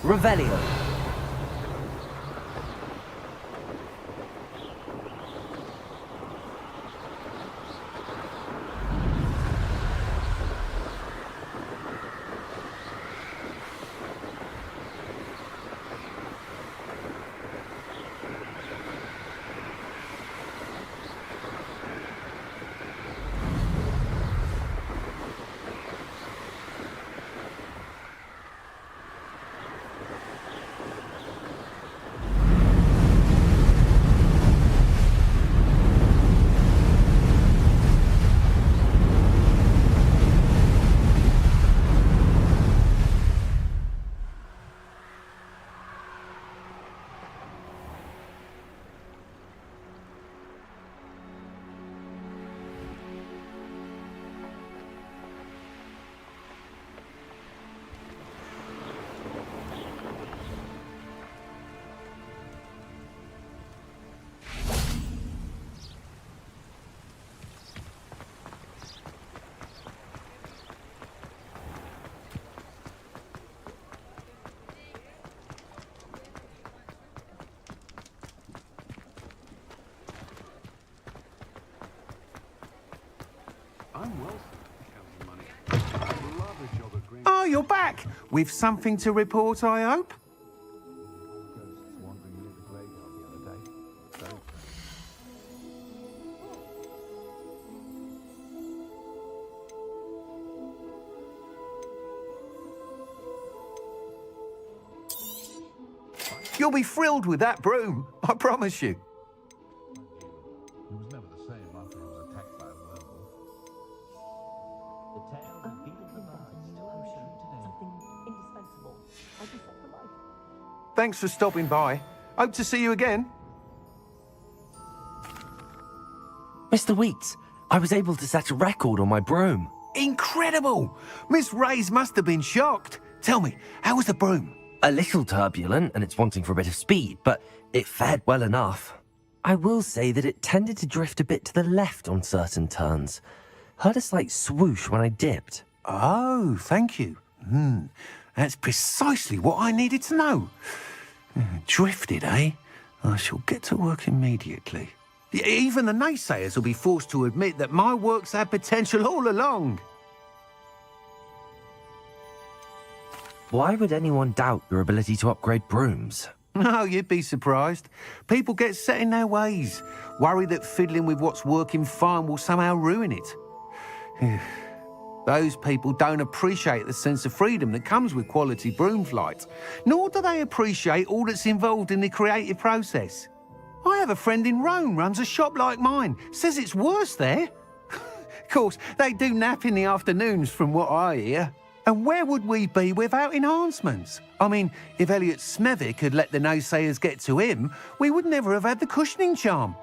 Revelio. Oh, you're back! With something to report, I hope? You'll be thrilled with that broom, I promise you. He was never the same after he was attacked by a werewolf. The tale of Beetle the Bard's potion today. Something indispensable. I'll be set for life. Thanks for stopping by. Hope to see you again. Mr. Weeks, I was able to set a record on my broom. Incredible! Miss Reyes must have been shocked. Tell me, how was the broom? A little turbulent, and it's wanting for a bit of speed, but it fared well enough. I will say that it tended to drift a bit to the left on certain turns. Heard a slight swoosh when I dipped. Oh, thank you. That's precisely what I needed to know. Drifted, eh? I shall get to work immediately. Even the naysayers will be forced to admit that my work's had potential all along. Why would anyone doubt your ability to upgrade brooms? No, you'd be surprised. People get set in their ways, worry that fiddling with what's working fine will somehow ruin it. Those people don't appreciate the sense of freedom that comes with quality broom flight, nor do they appreciate all that's involved in the creative process. I have a friend in Rome runs a shop like mine, says it's worse there. Of course, they do nap in the afternoons from what I hear. And where would we be without enhancements? I mean, if Elliot Smethwick had let the naysayers get to him, we would never have had the cushioning charm.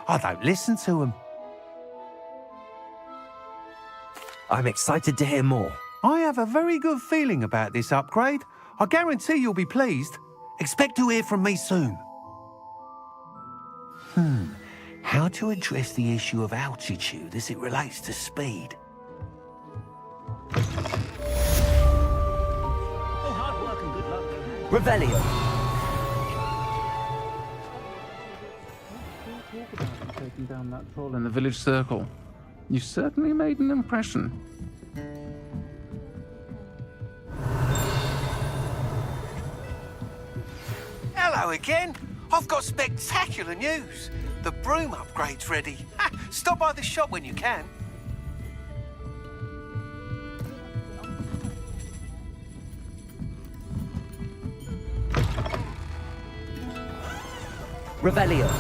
I don't listen to them. I'm excited to hear more. I have a very good feeling about this upgrade. I guarantee you'll be pleased. Expect to hear from me soon. How to address the issue of altitude as it relates to speed? Revelio. Talk about taking down that troll in the village circle. You certainly made an impression. Hello again. I've got spectacular news. The broom upgrade's ready. Stop by the shop when you can. Revelio.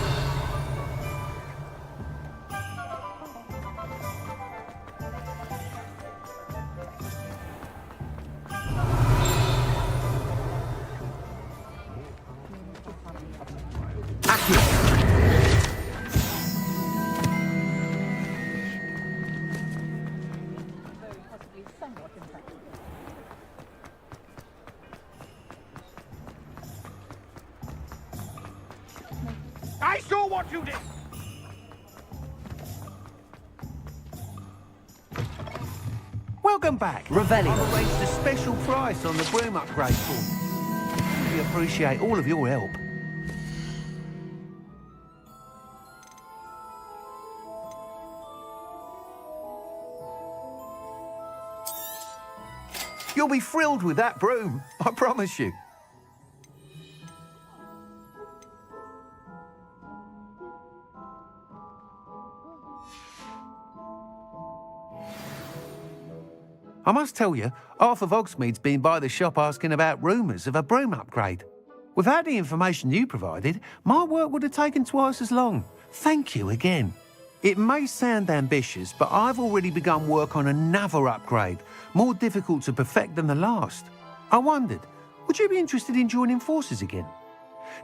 I saw what you did! Welcome back. Revelio. I've arranged a special price on the broom upgrade form. We appreciate all of your help. You'll be thrilled with that broom, I promise you. I must tell you, half of Hogsmeade's been by the shop asking about rumours of a broom upgrade. Without the information you provided, my work would have taken twice as long. Thank you again. It may sound ambitious, but I've already begun work on another upgrade, more difficult to perfect than the last. I wondered, would you be interested in joining forces again?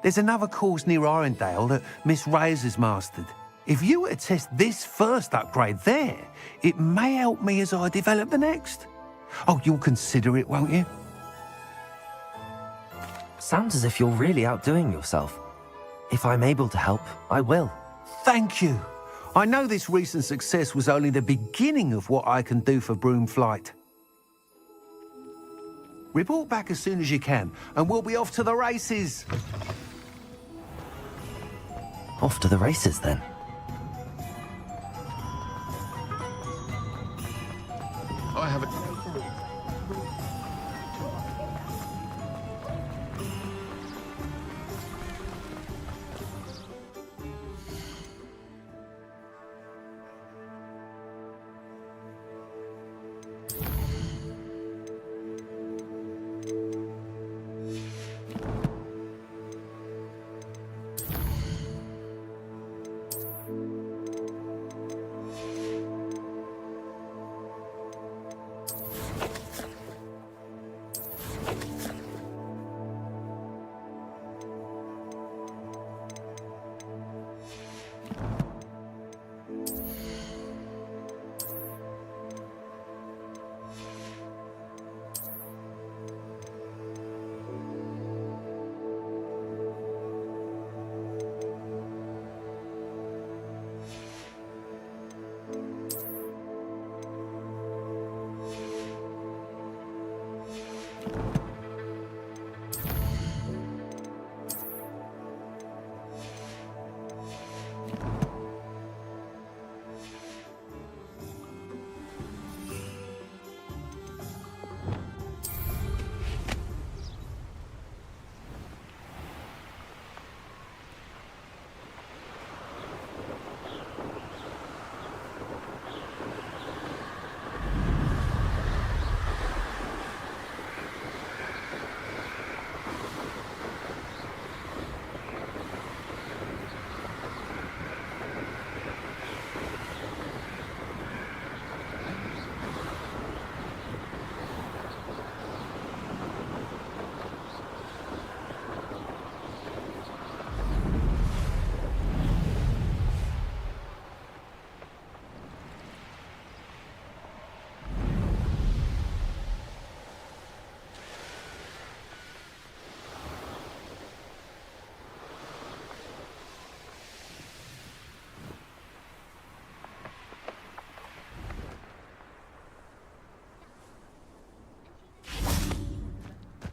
There's another course near Arendelle that Miss Reyes has mastered. If you were to test this first upgrade there, it may help me as I develop the next. Oh, you'll consider it, won't you? Sounds as if you're really outdoing yourself. If I'm able to help, I will. Thank you. I know this recent success was only the beginning of what I can do for broom flight. Report back as soon as you can, and we'll be off to the races. Off to the races, then. I have it.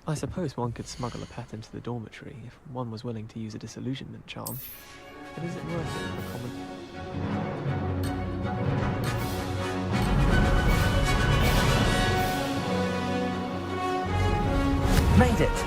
I suppose one could smuggle a pet into the dormitory if one was willing to use a disillusionment charm. But is it worth it for common... Made it!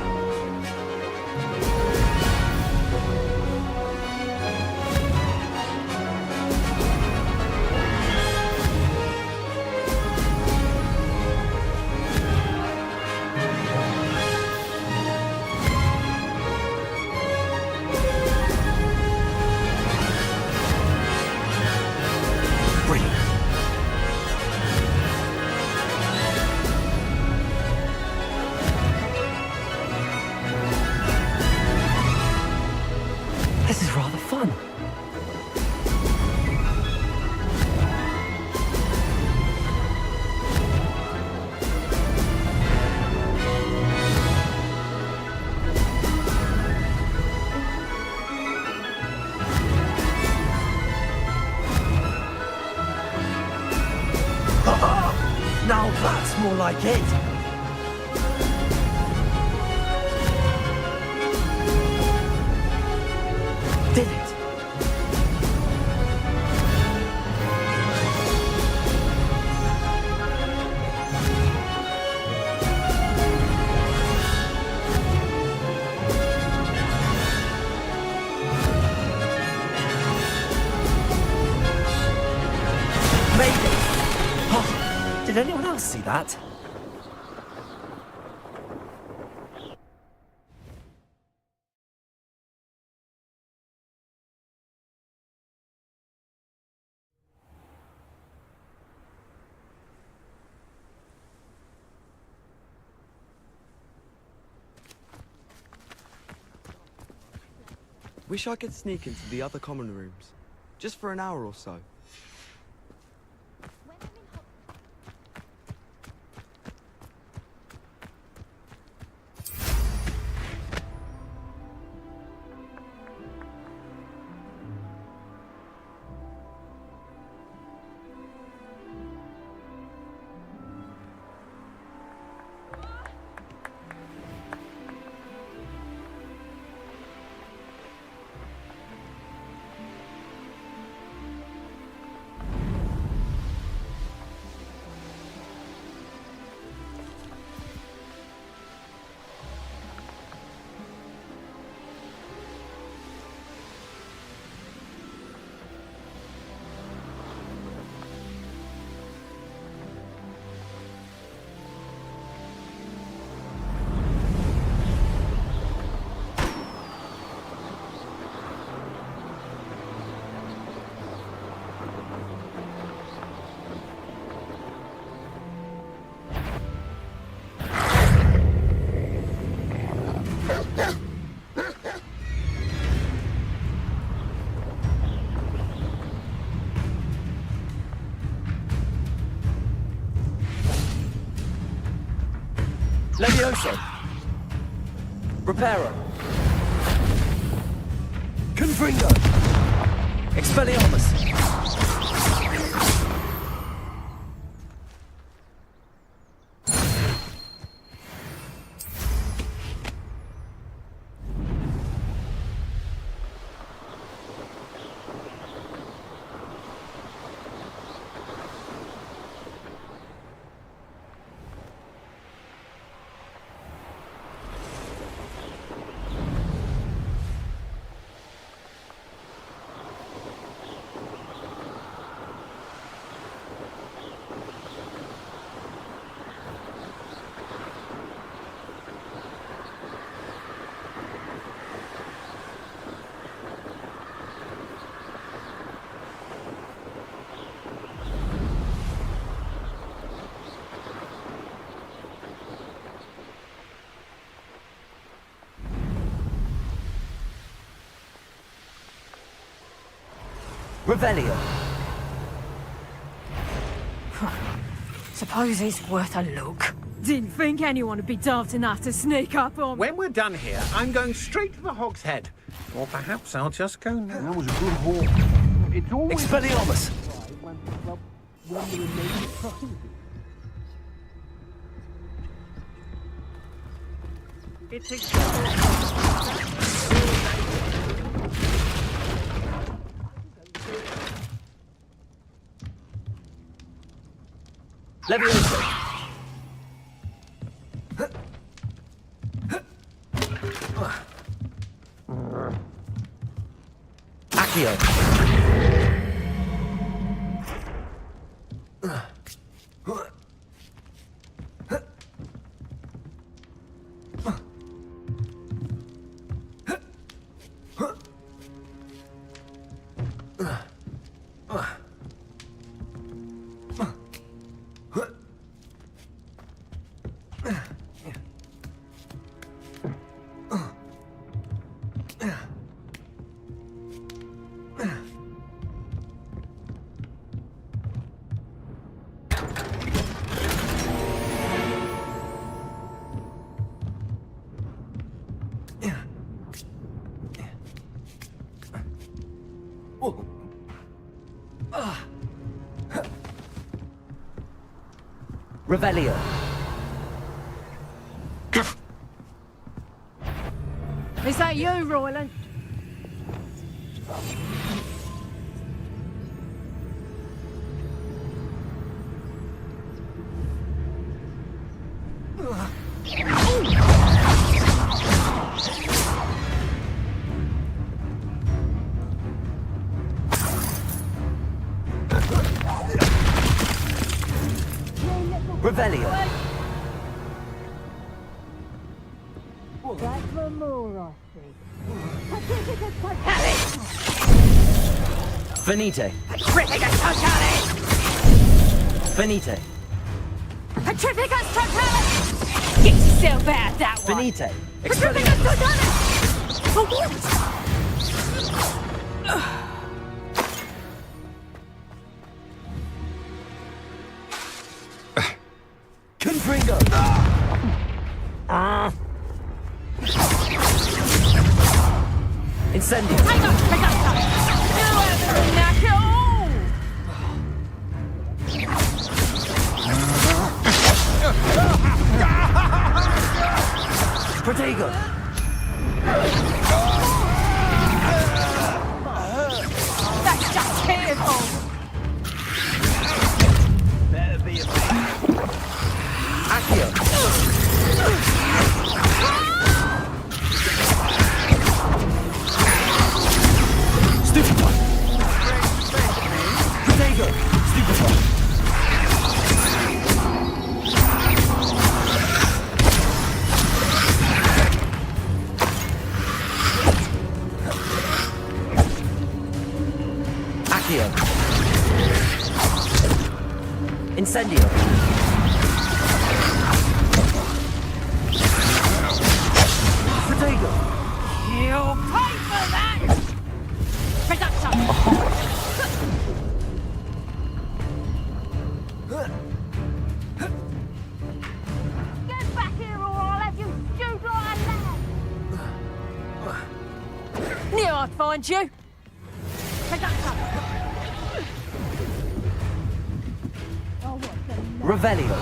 This is rather fun. Now that's more like it. Did it? Made it! Oh, did anyone else see that? Wish I could sneak into the other common rooms. Just for an hour or so. Levioso. Reparo. Confringo. Expelliarmus. Revelio. Suppose it's worth a look. Didn't think anyone would be daft enough to sneak up on me. When we're done here, I'm going straight to the Hog's Head. Or perhaps I'll just go now. That was a good haul. It's always... Expelliarmus. When we remain trying. It's Levioso. Accio. Revelio. Is that you, Royland? Revelio. That's the more Venite. Venite. Petrificus totalis! Get yourself out that one! Venite. Petrificus totalis! For what? Confringo. Incendio. Take up! You ever knock it all! Protego. That's just pitiful! Better be a Accio. Stupefy. Protego. Stupefy. Accio. Incendio. Protego. You'll pay for that! Production! Get back here, or I'd find you. Take that cover. Oh, what the Revelio.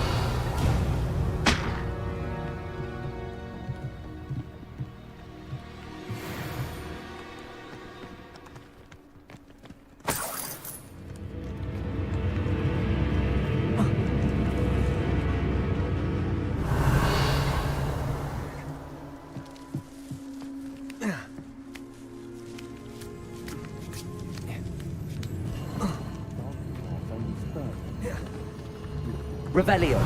Revelio.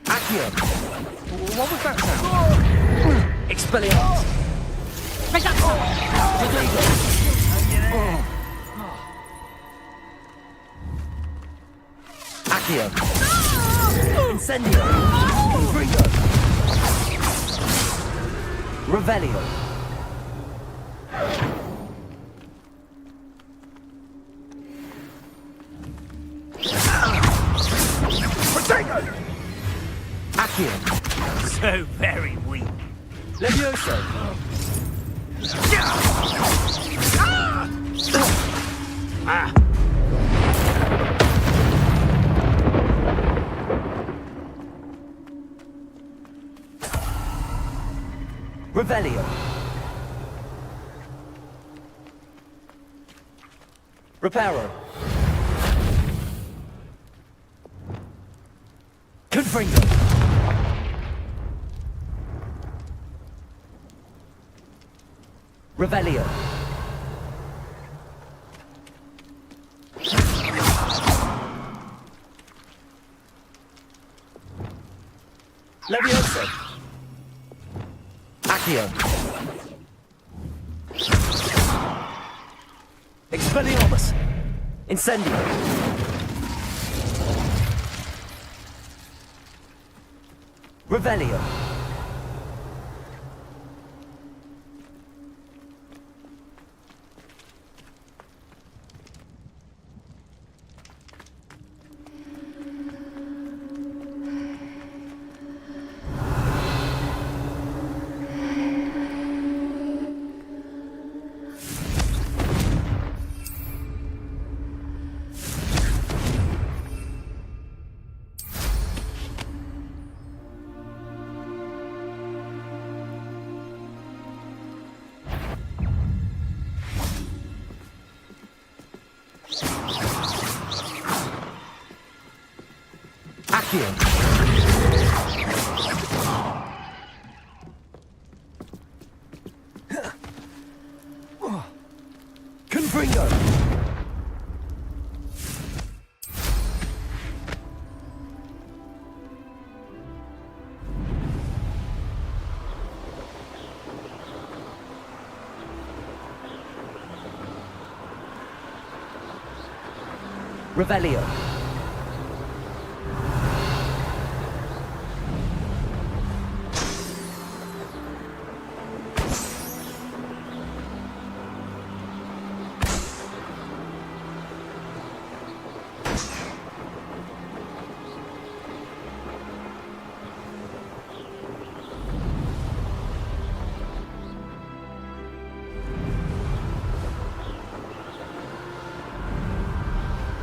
Accio. What was that sound? Expelliarmus. Take that Accio. Incendio. Confringo. Revelio. Protego. Accio. So very weak. Levioso. Ah! Revelio. Reparo. Confringo. Revelio. Levioso. Accio. Expelliarmus. Incendio. Revelio. Accio. Confringo. Revelio.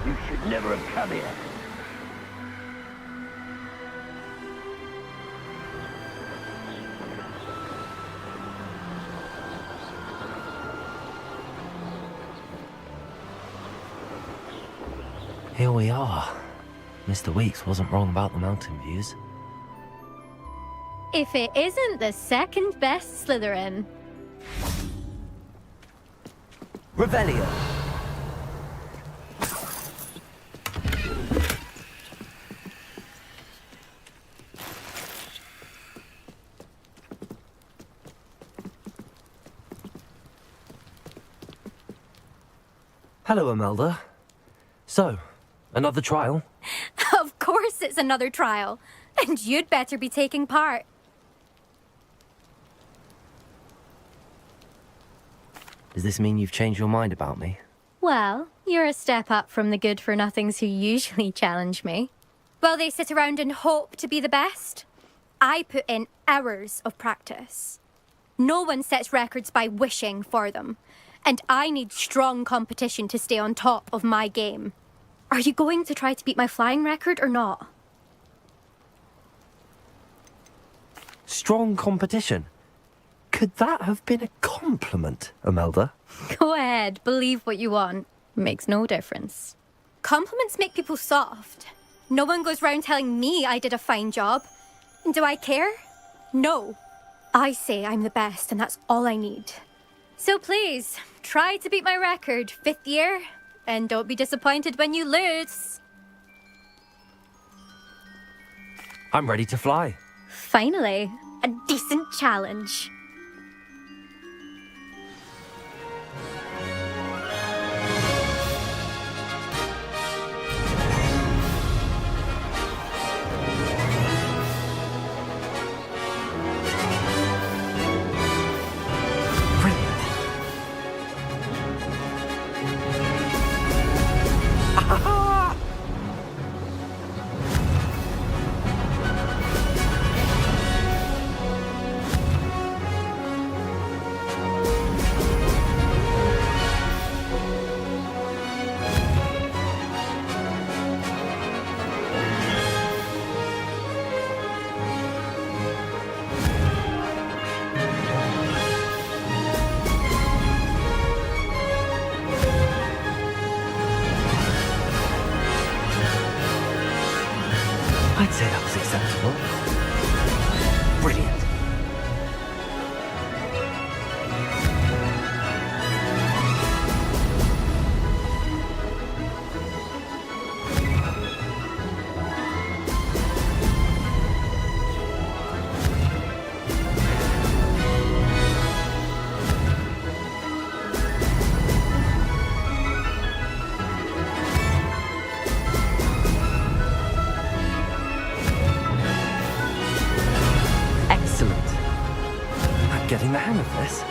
You should never have come here. Here we are. Mr. Weeks wasn't wrong about the mountain views. If it isn't the second best Slytherin. Revelio. Hello, Imelda. So, another trial? Of course it's another trial. And you'd better be taking part. Does this mean you've changed your mind about me? Well, you're a step up from the good-for-nothings who usually challenge me. While they sit around and hope to be the best, I put in hours of practice. No one sets records by wishing for them, and I need strong competition to stay on top of my game. Are you going to try to beat my flying record or not? Strong competition? Could that have been a compliment, Imelda? Go ahead, believe what you want. Makes no difference. Compliments make people soft. No one goes round telling me I did a fine job. And do I care? No. I say I'm the best, and that's all I need. So please, try to beat my record, 5th year, and don't be disappointed when you lose. I'm ready to fly. Finally, a decent challenge. I'd say that was acceptable. Brilliant. Getting the hang of this.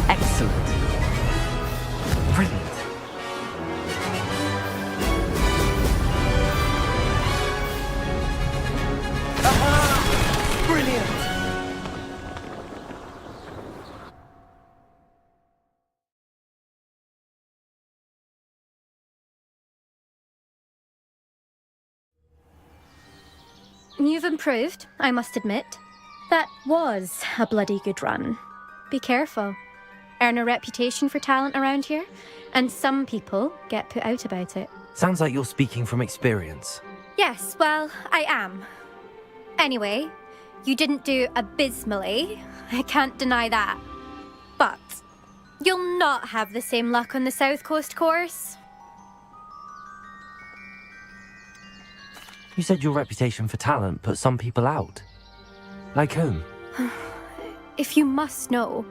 Excellent. Brilliant. Brilliant. You've improved, I must admit. That was a bloody good run. Be careful. Earn a reputation for talent around here, and some people get put out about it. Sounds like you're speaking from experience. Yes, well, I am. Anyway, you didn't do abysmally. I can't deny that. But you'll not have the same luck on the South Coast course. You said your reputation for talent put some people out. Like whom? If you must know,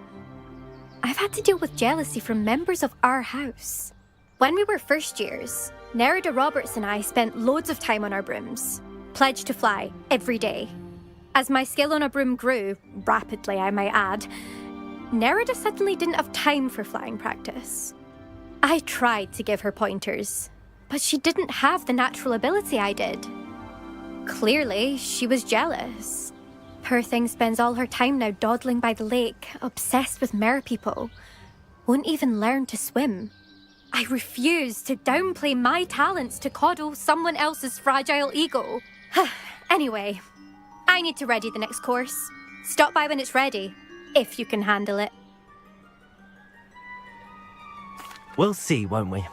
I've had to deal with jealousy from members of our house. When we were first years, Nerida Roberts and I spent loads of time on our brooms, pledged to fly every day. As my skill on a broom grew, rapidly I might add, Nerida suddenly didn't have time for flying practice. I tried to give her pointers, but she didn't have the natural ability I did. Clearly, she was jealous. Poor thing spends all her time now dawdling by the lake, obsessed with merpeople. Won't even learn to swim. I refuse to downplay my talents to coddle someone else's fragile ego. Anyway, I need to ready the next course. Stop by when it's ready, if you can handle it. We'll see, won't we?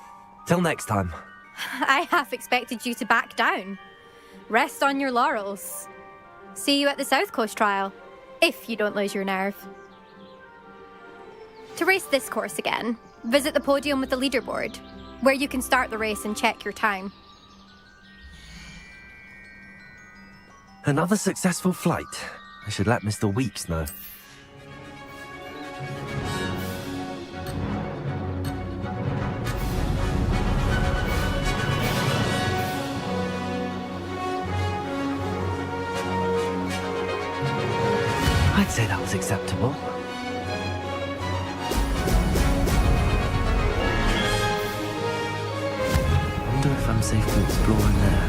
Till next time. I half expected you to back down. Rest on your laurels. See you at the South Coast trial, if you don't lose your nerve. To race this course again, visit the podium with the leaderboard, where you can start the race and check your time. Another successful flight. I should let Mr. Weeks know. I'd say that was acceptable. Wonder if I'm safe to explore in there.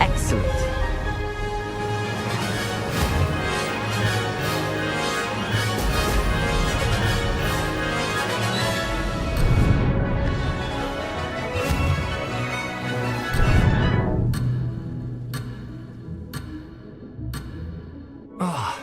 Excellent. Ah.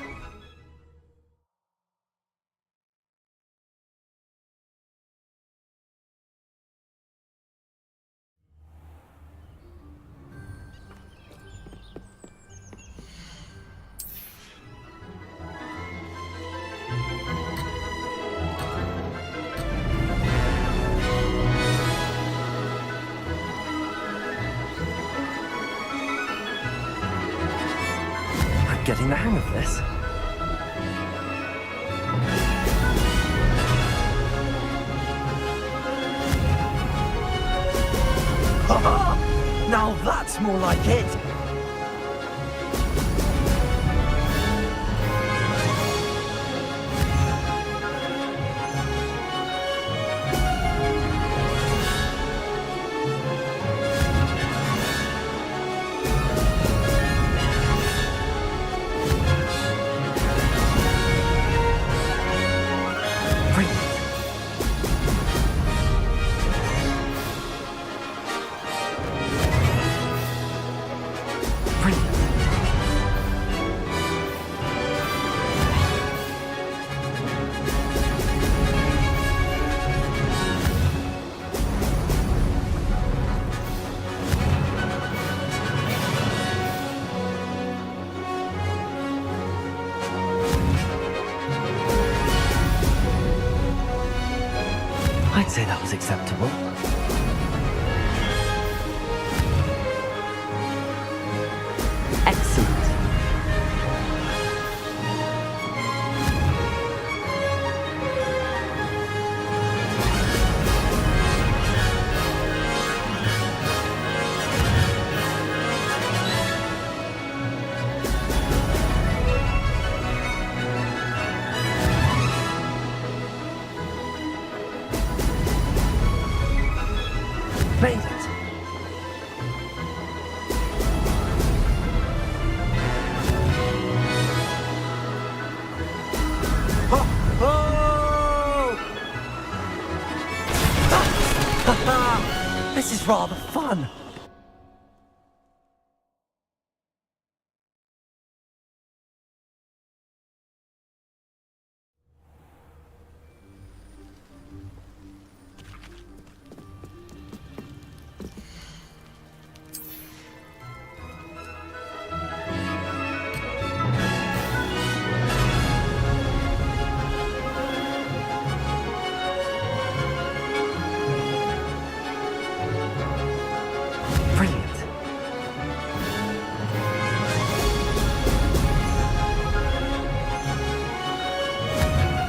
I'm getting the hang of this. Now that's more like it! I'd say that was acceptable. Excellent. Made it. This is rather fun.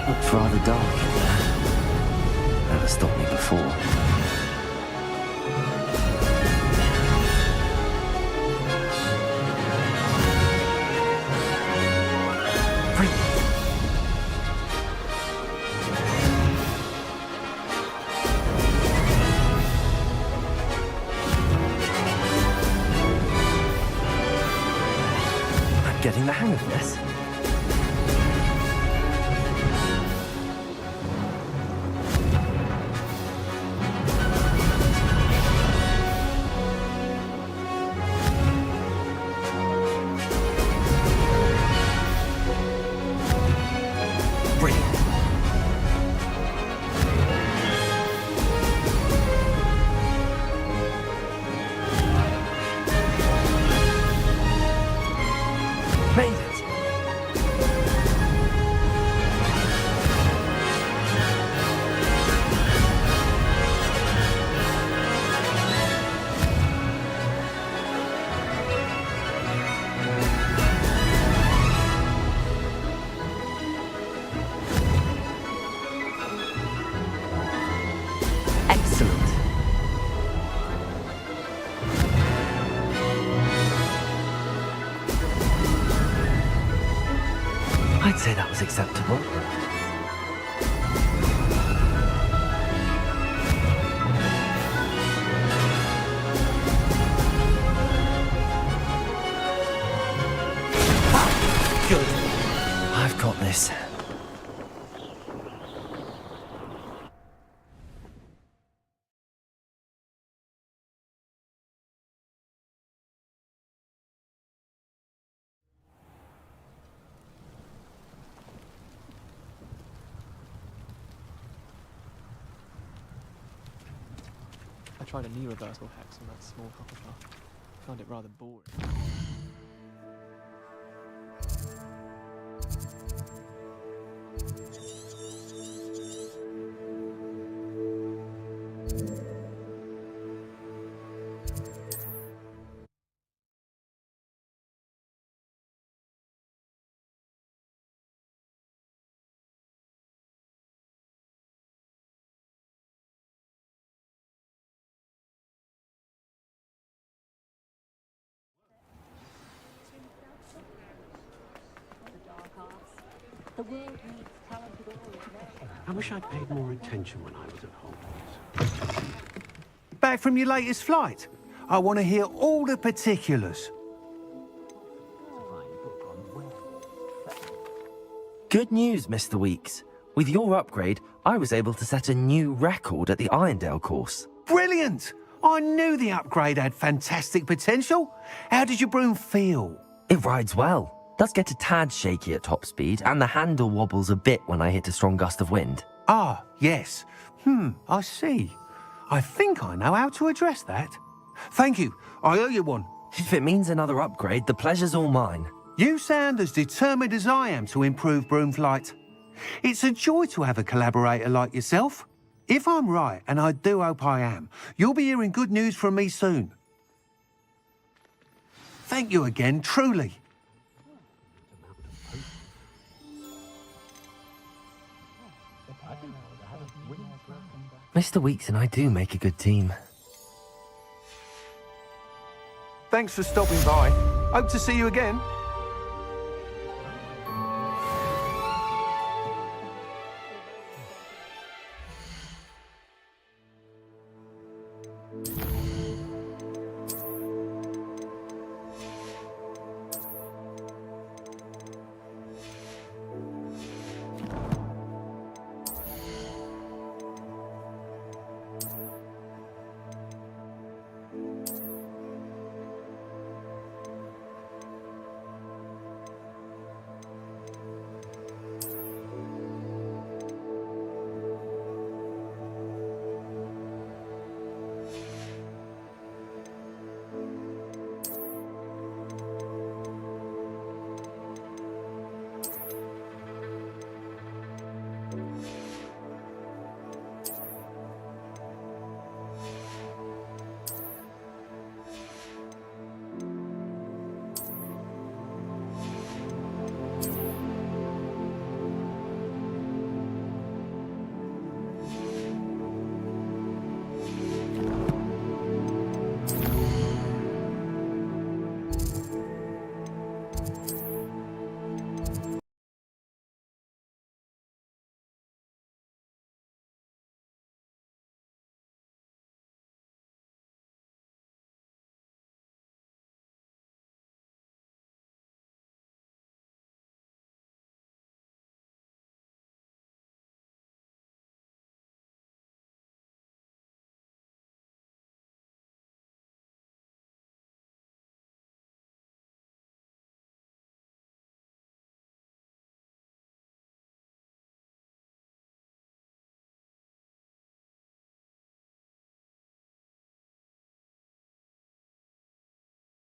Looks rather dark in there. Never stopped me before. I'm getting the hang of this. I'd say that was acceptable. Good. I've got this. I tried a new reversal hex on that small Hufflepuff. Found it rather boring. The world needs talented warriors. I wish I'd paid more attention when I was at Hogwarts. Back from your latest flight? I want to hear all the particulars. Good news, Mr. Weeks. With your upgrade, I was able to set a new record at the Irondale course. Brilliant! I knew the upgrade had fantastic potential. How did your broom feel? It rides well. Does get a tad shaky at top speed, and the handle wobbles a bit when I hit a strong gust of wind. Ah, yes. I see. I think I know how to address that. Thank you. I owe you one. If it means another upgrade, the pleasure's all mine. You sound as determined as I am to improve broom flight. It's a joy to have a collaborator like yourself. If I'm right, and I do hope I am, you'll be hearing good news from me soon. Thank you again, truly. Mr. Weeks and I do make a good team. Thanks for stopping by. Hope to see you again.